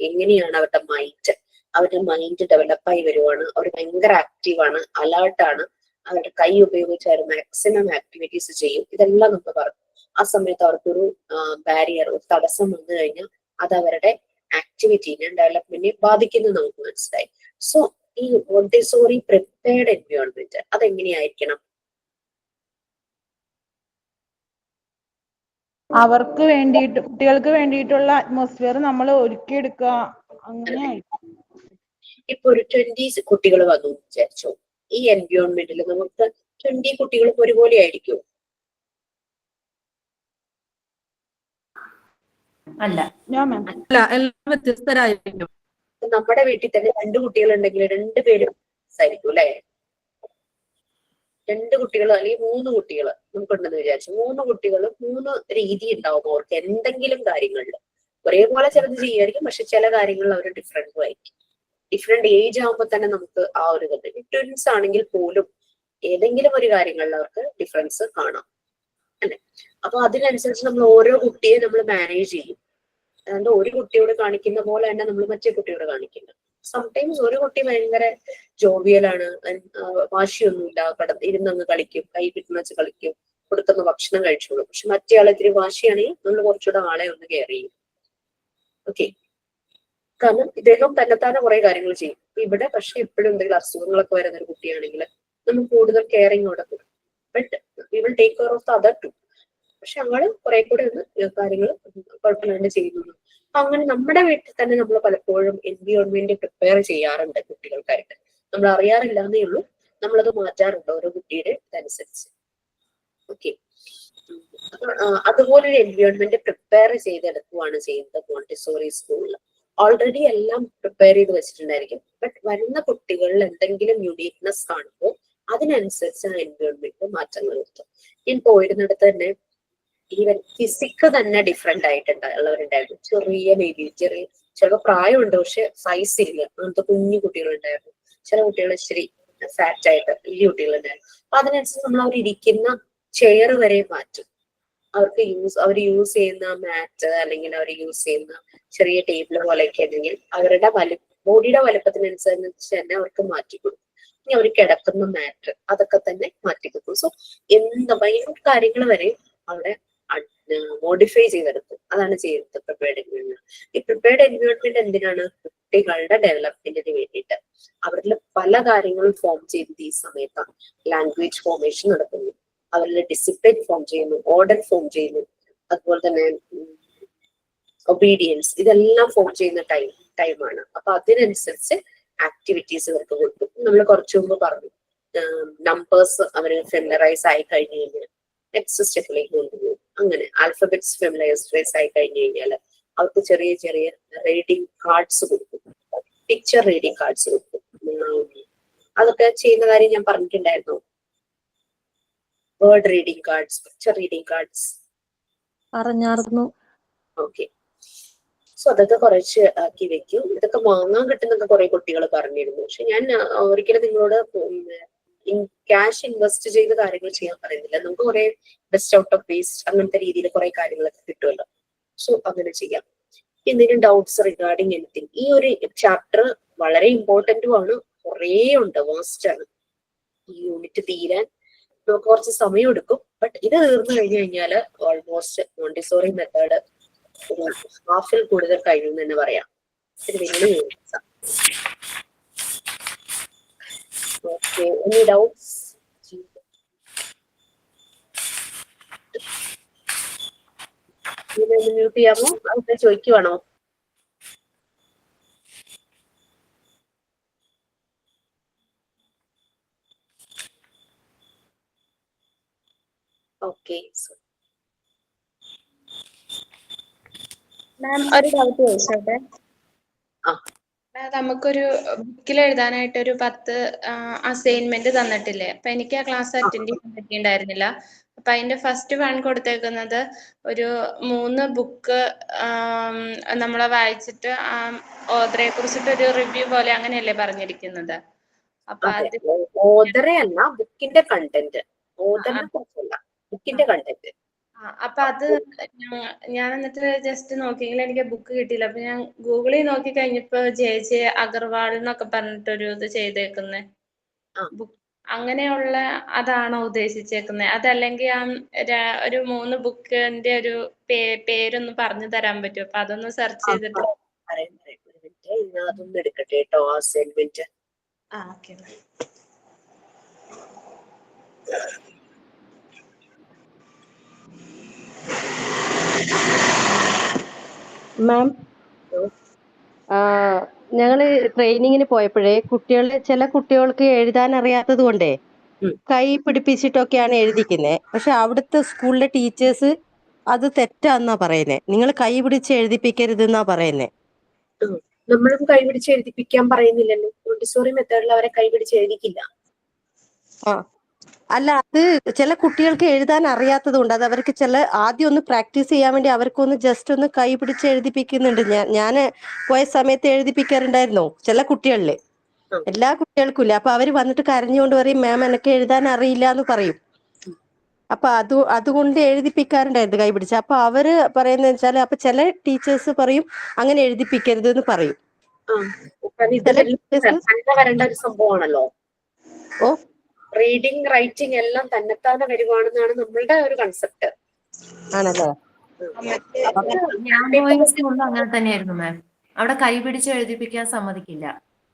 എങ്ങനെയാണ് അവരുടെ മൈൻഡ് ഡെവലപ്പായി വരുവാണ്. അവർ ഭയങ്കര ആക്റ്റീവാണ്, അലേർട്ടാണ്, അവരുടെ കൈ ഉപയോഗിച്ച് അവർ മാക്സിമം ആക്ടിവിറ്റീസ് ചെയ്യും. ഇതെല്ലാം നമ്മൾ പറഞ്ഞു. ആ സമയത്ത് അവർക്കൊരു ബാരിയർ, ഒരു തടസ്സം വന്നു കഴിഞ്ഞാൽ അത് അവരുടെ ആക്ടിവിറ്റീനെ ഡെവലപ്മെന്റിനെ ബാധിക്കുന്നു നമുക്ക് മനസ്സിലായി. സോ ഈ മോണ്ടിസോറി പ്രിപ്പയർഡ് എൻവയോൺമെന്റ് അതെങ്ങനെയായിരിക്കണം? അവർക്ക് വേണ്ടിയിട്ട്, കുട്ടികൾക്ക് വേണ്ടിയിട്ടുള്ള അറ്റ്മോസ്ഫിയർ നമ്മൾ ഒരുക്കിയെടുക്കുക, അങ്ങനെ. ഇപ്പൊ ഒരു 20 കുട്ടികൾ വന്നു വിചാരിച്ചോ. ഈ എൻവയോൺമെന്റിൽ നമുക്ക് 20 കുട്ടികൾക്ക് ഒരുപോലെ ആയിരിക്കും? അല്ല. എല്ലാം വ്യത്യസ്തരായിരിക്കും. നമ്മുടെ വീട്ടിൽ തന്നെ 2 കുട്ടികൾ ഉണ്ടെങ്കിൽ 2 പേരും ആയിരിക്കും അല്ലെ? 2 കുട്ടികൾ അല്ലെങ്കിൽ 3 കുട്ടികൾ നമുക്കുണ്ടെന്ന് വിചാരിച്ചു. 3 കുട്ടികളും 3 രീതി ഉണ്ടാവും അവർക്ക് എന്തെങ്കിലും കാര്യങ്ങളിൽ. ഒരേപോലെ ചിലത് ചെയ്യായിരിക്കും, പക്ഷെ ചില കാര്യങ്ങളിൽ അവർ ഡിഫറൻറ്റും ആയിരിക്കും. ഡിഫറെന്റ് ഏജ് ആകുമ്പോൾ തന്നെ നമുക്ക് ആ ഒരു ഇത്. ട്വിൻസ് ആണെങ്കിൽ പോലും ഏതെങ്കിലും ഒരു കാര്യങ്ങളിൽ അവർക്ക് ഡിഫറൻസ് കാണാം അല്ലെ? അപ്പൊ അതിനനുസരിച്ച് നമ്മൾ ഓരോ കുട്ടിയെ നമ്മൾ മാനേജ് ചെയ്യും. അതുകൊണ്ട് ഒരു കുട്ടിയോട് കാണിക്കുന്ന പോലെ തന്നെ നമ്മൾ മറ്റേ കുട്ടിയോട് കാണിക്കുന്നത്. സംടൈംസ് ഒരു കുട്ടി ഭയങ്കര ജോവിയലാണ്, വാശിയൊന്നുമില്ല, ഇരുന്നങ്ങ് കളിക്കും, കൈ കിട്ടുന്ന വെച്ച് കളിക്കും, കൊടുക്കുന്ന ഭക്ഷണം കഴിച്ചോളൂ. പക്ഷെ മറ്റേ ആളെ ഇത്തിരി വാശിയാണെങ്കിൽ നമ്മൾ കുറച്ചുകൂടെ ആളെ ഒന്ന് കെയർ ചെയ്യും. ഓക്കെ, കാരണം ഇദ്ദേഹം തന്നെത്താനെ കുറെ കാര്യങ്ങൾ ചെയ്യും. ഇവിടെ പക്ഷെ എപ്പോഴും എന്തെങ്കിലും അസുഖങ്ങളൊക്കെ വരുന്ന ഒരു കുട്ടിയാണെങ്കിൽ നമ്മൾ കൂടുതൽ കെയറിങ്ങോടെ കൊടുക്കും. But we will take care of the other two. പക്ഷെ ഞങ്ങൾ കുറെ കൂടെ ഒന്ന് കാര്യങ്ങൾ കുഴപ്പമില്ലാണ്ട് ചെയ്യുന്നു. അങ്ങനെ നമ്മുടെ വീട്ടിൽ തന്നെ നമ്മൾ പലപ്പോഴും എൻവയോൺമെന്റ് പ്രിപ്പയർ ചെയ്യാറുണ്ട് കുട്ടികൾക്കായിട്ട്. നമ്മൾ അറിയാറില്ല എന്നേ ഉള്ളൂ. നമ്മളത് മാറ്റാറുണ്ട് ഓരോ കുട്ടിയുടെ ഇതനുസരിച്ച്. ഓക്കെ, അതുപോലെ ഒരു എൻവയോൺമെന്റ് പ്രിപ്പയർ ചെയ്തെടുക്കുകയാണ് ചെയ്യുന്നത് മോണ്ടിസോറി സ്കൂളിൽ. ഓൾറെഡി എല്ലാം പ്രിപ്പയർ ചെയ്ത് വെച്ചിട്ടുണ്ടായിരിക്കും. ബട്ട് വരുന്ന കുട്ടികളിൽ എന്തെങ്കിലും യുണീക്നെസ് കാണുമ്പോൾ അതിനനുസരിച്ച് ആ എൻവയോൺമെന്റ് മാറ്റങ്ങൾ വരുത്തും. ഞാൻ പോയിരുന്നിടത്ത് തന്നെ ഈവൻ ഫിസിക്ക് തന്നെ ഡിഫറെന്റ് ആയിട്ടുള്ളവരുണ്ടായിരുന്നു. ചെറിയ ബേബി, ചിലപ്പോൾ പ്രായമുണ്ട് പക്ഷെ സൈസ് ഇല്ല, അങ്ങനത്തെ കുഞ്ഞു കുട്ടികളുണ്ടായിരുന്നു. ചില കുട്ടികൾ ഇച്ചിരി ഫാറ്റ് ആയിട്ട് വലിയ കുട്ടികളുണ്ടായിരുന്നു. അപ്പൊ അതിനനുസരിച്ച് നമ്മൾ അവർ ഇരിക്കുന്ന ചെയർ വരെ മാറ്റും. അവർ യൂസ് ചെയ്യുന്ന മാറ്റ് അല്ലെങ്കിൽ അവർ യൂസ് ചെയ്യുന്ന ചെറിയ ടേബിൾ പോലെയൊക്കെ ആണെങ്കിൽ അവരുടെ ബോഡിയുടെ വലുപ്പത്തിനനുസരിച്ച് തന്നെ അവർക്ക് മാറ്റി കൊടുക്കും. ഇനി അവർ കിടക്കുന്ന മാറ്റ് അതൊക്കെ തന്നെ മാറ്റി കൊടുക്കും. സോ ഭയങ്കര കാര്യങ്ങൾ വരെ അവിടെ മോഡിഫൈ ചെയ്തെടുക്കും. അതാണ് ചെയ്യുന്നത് പ്രിപ്പയർഡ് എൻവയോൺമെന്റ്. ഈ പ്രിപ്പയർഡ് എൻവയോൺമെന്റ് എന്തിനാണ്? കുട്ടികളുടെ ഡെവലപ്മെന്റിന് വേണ്ടിയിട്ട്. അവരിൽ പല കാര്യങ്ങളും ഫോം ചെയ്തത് ഈ സമയത്താണ്. ലാംഗ്വേജ് ഫോർമേഷൻ നടക്കുന്നു, അവരിൽ ഡിസിപ്ലിൻ ഫോം ചെയ്യുന്നു, ഓർഡർ ഫോം ചെയ്യുന്നു, അതുപോലെ തന്നെ ഒബീഡിയൻസ്, ഇതെല്ലാം ഫോം ചെയ്യുന്ന ടൈമാണ്. അപ്പൊ അതിനനുസരിച്ച് ആക്ടിവിറ്റീസ് ഇവർക്ക് കൊടുക്കും. നമ്മൾ കുറച്ചു മുമ്പ് പറഞ്ഞു നമ്പേഴ്സ് അവർ ഫെമിലറൈസ് ആയി കഴിഞ്ഞു കഴിഞ്ഞാൽ നെക്സ്റ്റ് സ്റ്റെപ്പിലേക്ക് കൊണ്ടുപോകും. അങ്ങനെ ആൽഫബറ്റ്സ് ഫെമിലറൈസ് ആയി കഴിഞ്ഞു കഴിഞ്ഞാൽ അവർക്ക് ചെറിയ ചെറിയ റീഡിങ് കാർഡ്സ് കൊടുക്കും, പിക്ചർ റീഡിങ് കാർഡ്സ് കൊടുക്കും. അതൊക്കെ ചെയ്യുന്ന കാര്യം ഞാൻ പറഞ്ഞിട്ടുണ്ടായിരുന്നു. Word reading cards, picture reading cards പറഞ്ഞായിരുന്നു. ഓക്കെ, സോ അതൊക്കെ കുറച്ച് ആക്കി വെക്കും. ഇതൊക്കെ വാങ്ങാൻ കിട്ടുന്നൊക്കെ കുറെ കുട്ടികൾ പറഞ്ഞിരുന്നു. പക്ഷെ ഞാൻ ഒരിക്കലും നിങ്ങളോട് ക്യാഷ് ഇൻവെസ്റ്റ് ചെയ്ത കാര്യങ്ങൾ ചെയ്യാൻ പറയുന്നില്ല. നമുക്ക് കുറെ ബെസ്റ്റ് ഔട്ട് ഓഫ് വേസ്റ്റ് അങ്ങനത്തെ രീതിയിൽ കുറെ കാര്യങ്ങളൊക്കെ കിട്ടുമല്ലോ. സോ അങ്ങനെ ചെയ്യാം. എന്തെങ്കിലും ഡൗട്ട്സ് റിഗാർഡിങ് എനിത്തിങ്? ഈ ഒരു ചാപ്റ്റർ വളരെ ഇമ്പോർട്ടന്റും ആണ്, കുറേ ഉണ്ട്, വാസ്റ്റ് ആണ്. ഈ യൂണിറ്റ് തീരാൻ നമുക്ക് കുറച്ച് സമയം എടുക്കും. ബട്ട് ഇത് തീർന്നു കഴിഞ്ഞു കഴിഞ്ഞാൽ ഓൾമോസ്റ്റ് മോണ്ടിസോറി മെത്തേഡ് ഒരു ഹാഫിൽ കൂടുതൽ കഴിയും എന്ന് തന്നെ പറയാം. Okay, any doubts? മ്യൂട്ട് ചെയ്യാമോ? അത് ചോദിക്കുവാണോ? ഓക്കെ. മാം ഒരു ഡൗട്ട് ചോദിച്ചോട്ടെ? ആ. നമുക്കൊരു ബുക്കിൽ എഴുതാനായിട്ട് ഒരു 10 അസൈൻമെന്റ് തന്നിട്ടില്ലേ? അപ്പൊ എനിക്ക് ആ ക്ലാസ് അറ്റൻഡ് ചെയ്യാൻ പറ്റിയിട്ടുണ്ടായിരുന്നില്ല. അപ്പൊ അതിന്റെ ഫസ്റ്റ് വൺ കൊടുത്തേക്കുന്നത് ഒരു 3 ബുക്ക് നമ്മളെ വായിച്ചിട്ട് ഓഥറെ കുറിച്ചിട്ട് ഒരു റിവ്യൂ പോലെ അങ്ങനെയല്ലേ പറഞ്ഞിരിക്കുന്നത്? അപ്പൊ അത് ഓഥറെ അല്ല, ബുക്കിന്റെ കണ്ടന്റ്. ഓഥറിനെ കുറിച്ചല്ല, ബുക്കിന്റെ കണ്ടന്റ്. അപ്പൊ അത് ഞാൻ എന്നിട്ട് ജസ്റ്റ് നോക്കിയെങ്കിൽ എനിക്ക് ബുക്ക് കിട്ടിയില്ല. അപ്പൊ ഞാൻ ഗൂഗിളിൽ നോക്കി കഴിഞ്ഞപ്പോ JJ അഗർവാൾ എന്നൊക്കെ പറഞ്ഞിട്ടൊരു ഇത് ചെയ്തേക്കുന്നേ. അങ്ങനെയുള്ള അതാണോ ഉദ്ദേശിച്ചേക്കുന്നത്? അതല്ലെങ്കിൽ ഒരു 3 ബുക്കിന്റെ ഒരു പേരൊന്ന് പറഞ്ഞു തരാൻ പറ്റുമോ? അപ്പൊ അതൊന്ന് സെർച്ച് ചെയ്തിട്ട് അതൊന്നും എടുക്കട്ടെ കേട്ടോ അസൈൻമെന്റ്. ഓക്കെ. മാം, ഞങ്ങള് ട്രെയിനിങ്ങിന് പോയപ്പോഴേ ചില കുട്ടികൾക്ക് എഴുതാൻ അറിയാത്തത് കൊണ്ടേ കൈ പിടിപ്പിച്ചിട്ടൊക്കെയാണ് എഴുതിക്കുന്നത്. പക്ഷെ അവിടുത്തെ സ്കൂളിലെ ടീച്ചേഴ്സ് അത് തെറ്റാന്നാ പറയുന്നേ. നിങ്ങൾ കൈ പിടിച്ച് എഴുതിപ്പിക്കരുതെന്നാ പറയുന്നേ. നമ്മളും കൈ പിടിച്ച് എഴുതിപ്പിക്കാൻ പറയുന്നില്ലല്ലോ. മോണ്ടിസോറി മെത്തേഡിൽ അവരെ കൈ പിടിച്ച് എഴുതിക്കില്ല. അല്ല, അത് ചില കുട്ടികൾക്ക് എഴുതാൻ അറിയാത്തത് കൊണ്ട് അത് അവർക്ക് ആദ്യം ഒന്ന് പ്രാക്ടീസ് ചെയ്യാൻ വേണ്ടി അവർക്കൊന്ന് ജസ്റ്റ് ഒന്ന് കൈ പിടിച്ച് എഴുതിപ്പിക്കുന്നുണ്ട്. ഞാൻ പോയ സമയത്ത് എഴുതിപ്പിക്കാറുണ്ടായിരുന്നു ചില കുട്ടികളില്. എല്ലാ കുട്ടികൾക്കും ഇല്ല. അപ്പൊ അവര് വന്നിട്ട് കരഞ്ഞുകൊണ്ട് പറയും, മാം എനിക്ക് എഴുതാൻ അറിയില്ല എന്ന് പറയും. അപ്പൊ അതുകൊണ്ട് എഴുതിപ്പിക്കാറുണ്ടായിരുന്നു കൈ പിടിച്ച്. അപ്പൊ അവര് പറയുന്നത് വെച്ചാല്, അപ്പൊ ചില ടീച്ചേഴ്സ് പറയും അങ്ങനെ എഴുതിപ്പിക്കരുത് എന്ന് പറയും. വരേണ്ട ഒരു സംഭവമാണല്ലോ. റീഡിങ് റൈറ്റിംഗ് എല്ലാം തന്നെത്താനെ വരുവാണെന്നാണ് നമ്മളുടെ ഒരു കൺസെപ്റ്റ്. ആണല്ലേ? ഞാൻ പോയ സ്കൂളിൽ അങ്ങനെ തന്നെയായിരുന്നു മാം. അവിടെ കൈ പിടിച്ച് എഴുതിപ്പിക്കാൻ സമ്മതിക്കില്ല.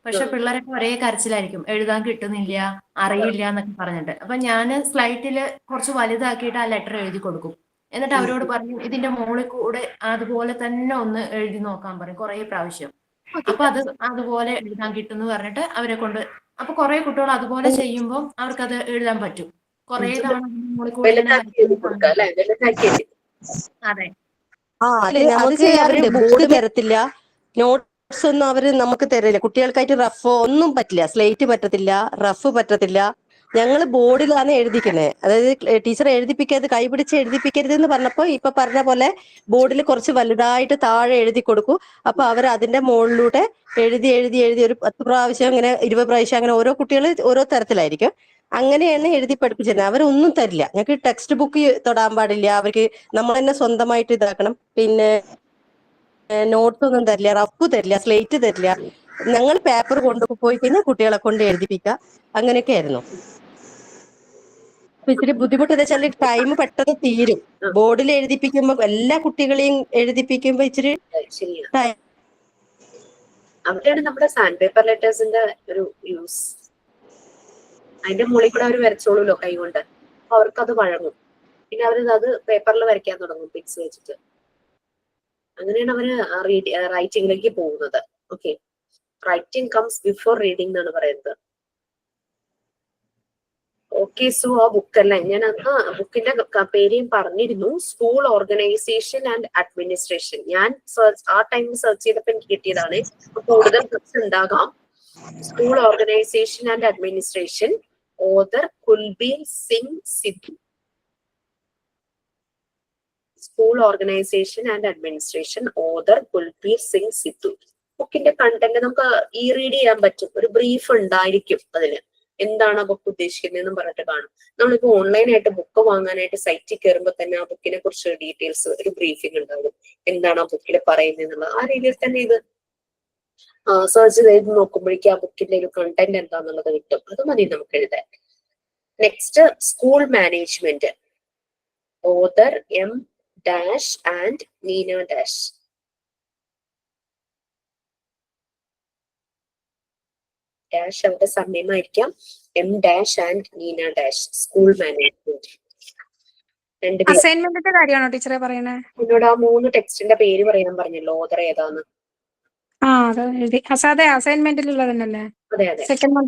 പക്ഷെ പിള്ളേരൊക്കെ ഒരേ കരച്ചിലായിരിക്കും, എഴുതാൻ കിട്ടുന്നില്ല, അറിയില്ല എന്നൊക്കെ പറഞ്ഞിട്ട്. അപ്പൊ ഞാൻ സ്ലൈറ്റില് കുറച്ച് വലുതാക്കിയിട്ട് ആ ലെറ്റർ എഴുതി കൊടുക്കും. എന്നിട്ട് അവരോട് പറഞ്ഞു ഇതിന്റെ മുകളിൽ കൂടെ അതുപോലെ തന്നെ ഒന്ന് എഴുതി നോക്കാൻ പറയും കുറെ പ്രാവശ്യം. അപ്പൊ അതുപോലെ എഴുതാൻ കിട്ടുമെന്ന് പറഞ്ഞിട്ട് അവരെ കൊണ്ട്, അപ്പൊ കുറെ കുട്ടികൾ അതുപോലെ ചെയ്യുമ്പോൾ അവർക്കത് എഴുതാൻ പറ്റും. കുറെ തവണ മുകളിൽ കൂടെ അതെ. നമുക്ക് അവര് ബോർഡ് തരത്തില്ല, നോട്ട്സ് ഒന്നും അവര് നമുക്ക് തരില്ല. കുട്ടികൾക്കായിട്ട് റഫ് ഒന്നും പറ്റില്ല, സ്ലേറ്റ് പറ്റത്തില്ല, റഫ് പറ്റത്തില്ല. ഞങ്ങള് ബോർഡിലാണ് എഴുതിക്കുന്നത്. അതായത് ടീച്ചർ എഴുതിപ്പിക്കരുത്, കൈപിടിച്ച് എഴുതിപ്പിക്കരുത് എന്ന് പറഞ്ഞപ്പോ ഇപ്പൊ പറഞ്ഞ പോലെ ബോർഡിൽ കുറച്ച് വലുതായിട്ട് താഴെ എഴുതി കൊടുക്കും. അപ്പൊ അവർ അതിന്റെ മുകളിലൂടെ എഴുതി എഴുതി എഴുതി ഒരു 10 പ്രാവശ്യം അങ്ങനെ 20 പ്രാവശ്യം അങ്ങനെ ഓരോ കുട്ടികൾ ഓരോ തരത്തിലായിരിക്കും. അങ്ങനെയാണ് എഴുതി പഠിപ്പിച്ചിരുന്നത്. അവരൊന്നും തരില്ല. ഞങ്ങൾക്ക് ടെക്സ്റ്റ് ബുക്ക് തൊടാൻ പാടില്ല. അവർക്ക് നമ്മൾ തന്നെ സ്വന്തമായിട്ട് ഇതാക്കണം. പിന്നെ നോട്ട്സ് ഒന്നും തരില്ല, റഫ് തരില്ല, സ്ലേറ്റ് തരില്ല. ഞങ്ങൾ പേപ്പർ കൊണ്ടുപോയി കഴിഞ്ഞാൽ കുട്ടികളെ കൊണ്ട് എഴുതിപ്പിക്കുക. അങ്ങനെയൊക്കെ ആയിരുന്നു. ഇച്ചിരി ബുദ്ധിമുട്ട് എന്താ വെച്ചാൽ ടൈം പെട്ടെന്ന് തീരും. ബോർഡിൽ എഴുതിപ്പിക്കുമ്പോ എല്ലാ കുട്ടികളെയും എഴുതിപ്പിക്കുമ്പോ ഇച്ചിരി അവിടെയാണ് നമ്മുടെ സാൻഡ് പേപ്പർ ലെറ്റേഴ്സിന്റെ ഒരു യൂസ്. അതിന്റെ മുകളിൽ കൂടെ അവർ വരച്ചോളൂല്ലോ കൈ കൊണ്ട്. അപ്പൊ അവർക്കത് വഴങ്ങും. പിന്നെ അത് പേപ്പറിൽ വരയ്ക്കാൻ തുടങ്ങും പിക്സ് വെച്ചിട്ട്. അങ്ങനെയാണ് അവര് റൈറ്റിംഗിലേക്ക് പോകുന്നത്. Okay, writing comes before reading എന്നാണ് പറയുന്നത്. ഓക്കെ, സോ ആ ബുക്കല്ലേ, ഞാൻ അന്ന് ബുക്കിന്റെ പേരെയും പറഞ്ഞിരുന്നു. School organisation and administration. ഞാൻ ആ ടൈമിൽ സെർച്ച് ചെയ്തപ്പോൾ എനിക്ക് കിട്ടിയതാണ്. കൂടുതൽ ബുക്സ് ഉണ്ടാകാം. School organisation and administration, author Kulbir Singh Sidhu. School organisation and administration, author Kulbir Singh Sidhu. ബുക്കിന്റെ കണ്ടന്റ് നമുക്ക് റീഡ് ചെയ്യാൻ പറ്റും. ഒരു ബ്രീഫ് ഉണ്ടായിരിക്കും അതില്. എന്താണ് ആ ബുക്ക് ഉദ്ദേശിക്കുന്നതെന്നും പറഞ്ഞിട്ട് കാണും. നമ്മളിപ്പോ ഓൺലൈനായിട്ട് ബുക്ക് വാങ്ങാനായിട്ട് സൈറ്റിൽ കയറുമ്പോൾ തന്നെ ആ ബുക്കിനെ കുറിച്ച് ഡീറ്റെയിൽസ്, ഒരു ബ്രീഫിംഗ് ഉണ്ടാകും. എന്താണ് ആ ബുക്കിൽ പറയുന്നത് എന്നുള്ളത്. ആ രീതിയിൽ തന്നെ ഇത് സെർച്ച് ചെയ്ത് നോക്കുമ്പോഴേക്കും ആ ബുക്കിന്റെ ഒരു കണ്ടന്റ് എന്താന്നുള്ളത് കിട്ടും. അത് മതി നമുക്ക് എഴുതാൻ. Next, school management, author M dash and Neena dash. Dash അവരുടെ സമയമായിരിക്കാം. M dash and Neena dash, school management. രണ്ടുപേരും. അസൈൻമെന്റിന്റെ കാര്യമാണോ ടീച്ചറെ പറയണേ? എന്നോട് ആ 3 ടെക്സ്റ്റിന്റെ പേര് പറയാൻ പറഞ്ഞല്ലോ, ഓതർ ഏതാന്ന്. ആ അത് എഴുതി. അതെ അസൈൻമെന്റിലുള്ളത് തന്നെയല്ലേ? അതെ അതെ, second one,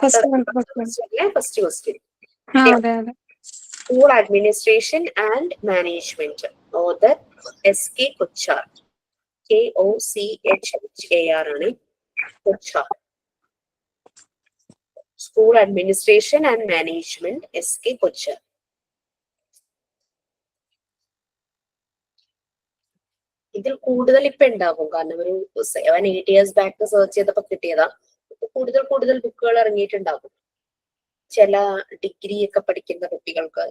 first one, first one. First question. ആ അതെ അതെ. School administration and management, author SK Kochhar. KOCHHAR ആണ് Kochhar. School administration and management SK Kochhar. ഇതിൽ കൂടുതൽ ഇപ്പൊ ഉണ്ടാകും, കാരണം ഒരു 7-8 years ബാക്ക് സെർച്ച് ചെയ്തപ്പോ കിട്ടിയതാ. കൂടുതൽ ബുക്കുകൾ ഇറങ്ങിയിട്ടുണ്ടാകും. ചില ഡിഗ്രി ഒക്കെ പഠിക്കുന്ന കുട്ടികൾക്ക്,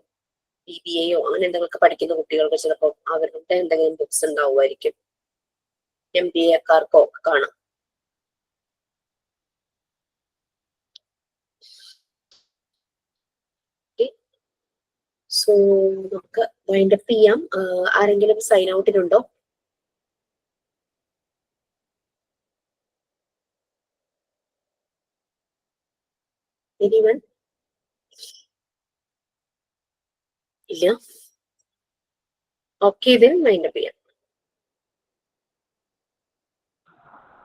BBAയോ അങ്ങനെ എന്തെങ്കിലുമൊക്കെ പഠിക്കുന്ന കുട്ടികൾക്ക് ചിലപ്പോൾ അവരുടെ എന്തെങ്കിലും ബുക്സ് ഉണ്ടാവുമായിരിക്കും. MBAക്കാർക്കോ ഒക്കെ കാണാം. സോ നമുക്ക് വൈൻഡ് അപ്പ് ചെയ്യാം. ആരെങ്കിലും സൈൻ ഔട്ടിനുണ്ടോ? എനിവൺ? ഇല്ല. ഓക്കെ, ഇതിൽ വൈൻഡ് അപ്പ് ചെയ്യാം.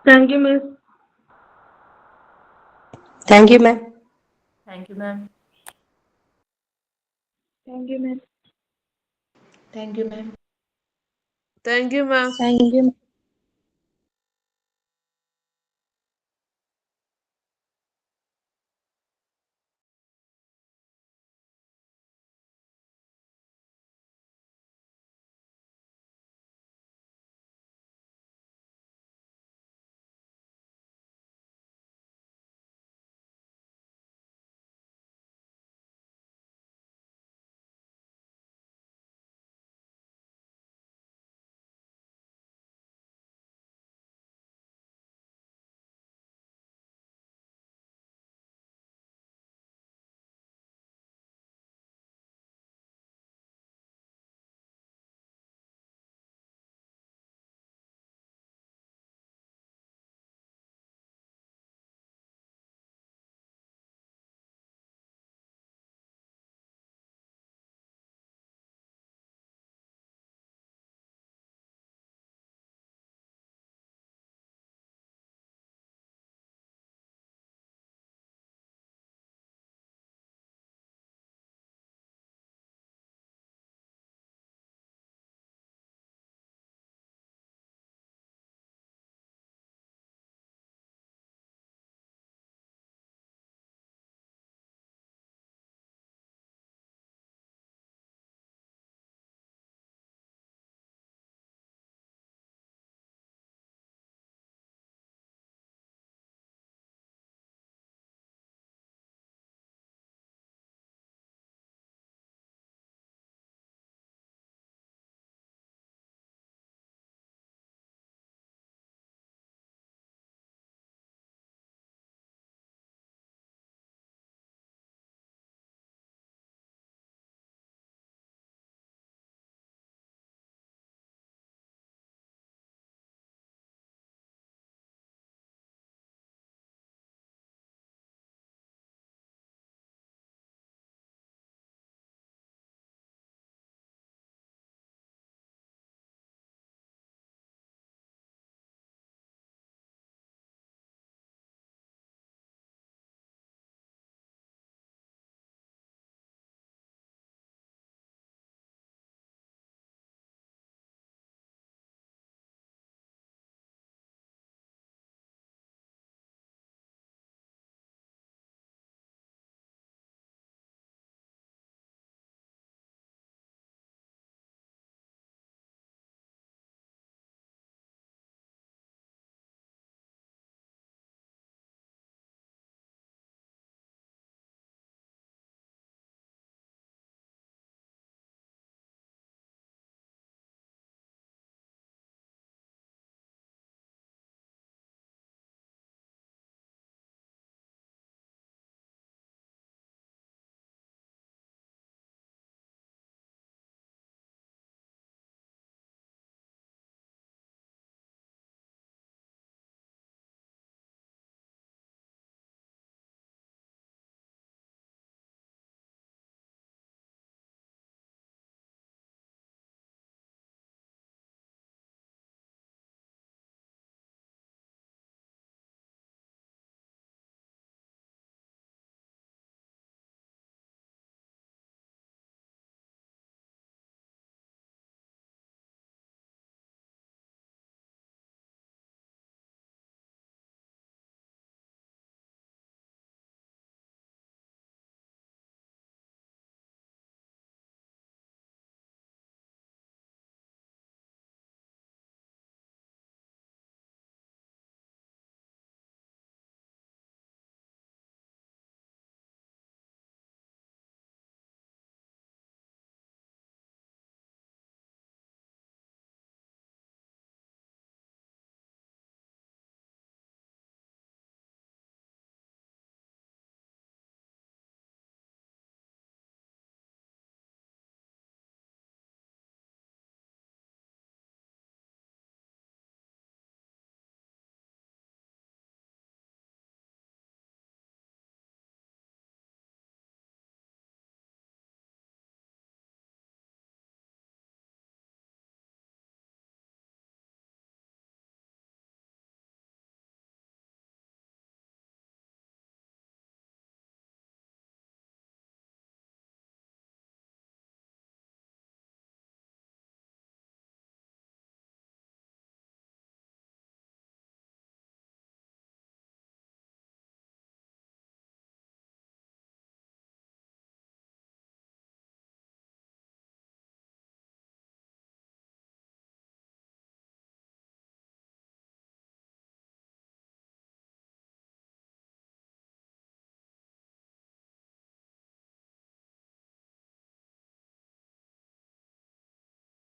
Thank you, Miss. Thank you ma'am. Thank you, ma'am. Thank you, Miss. Thank you ma'am. Thank you, ma'am. Thank you.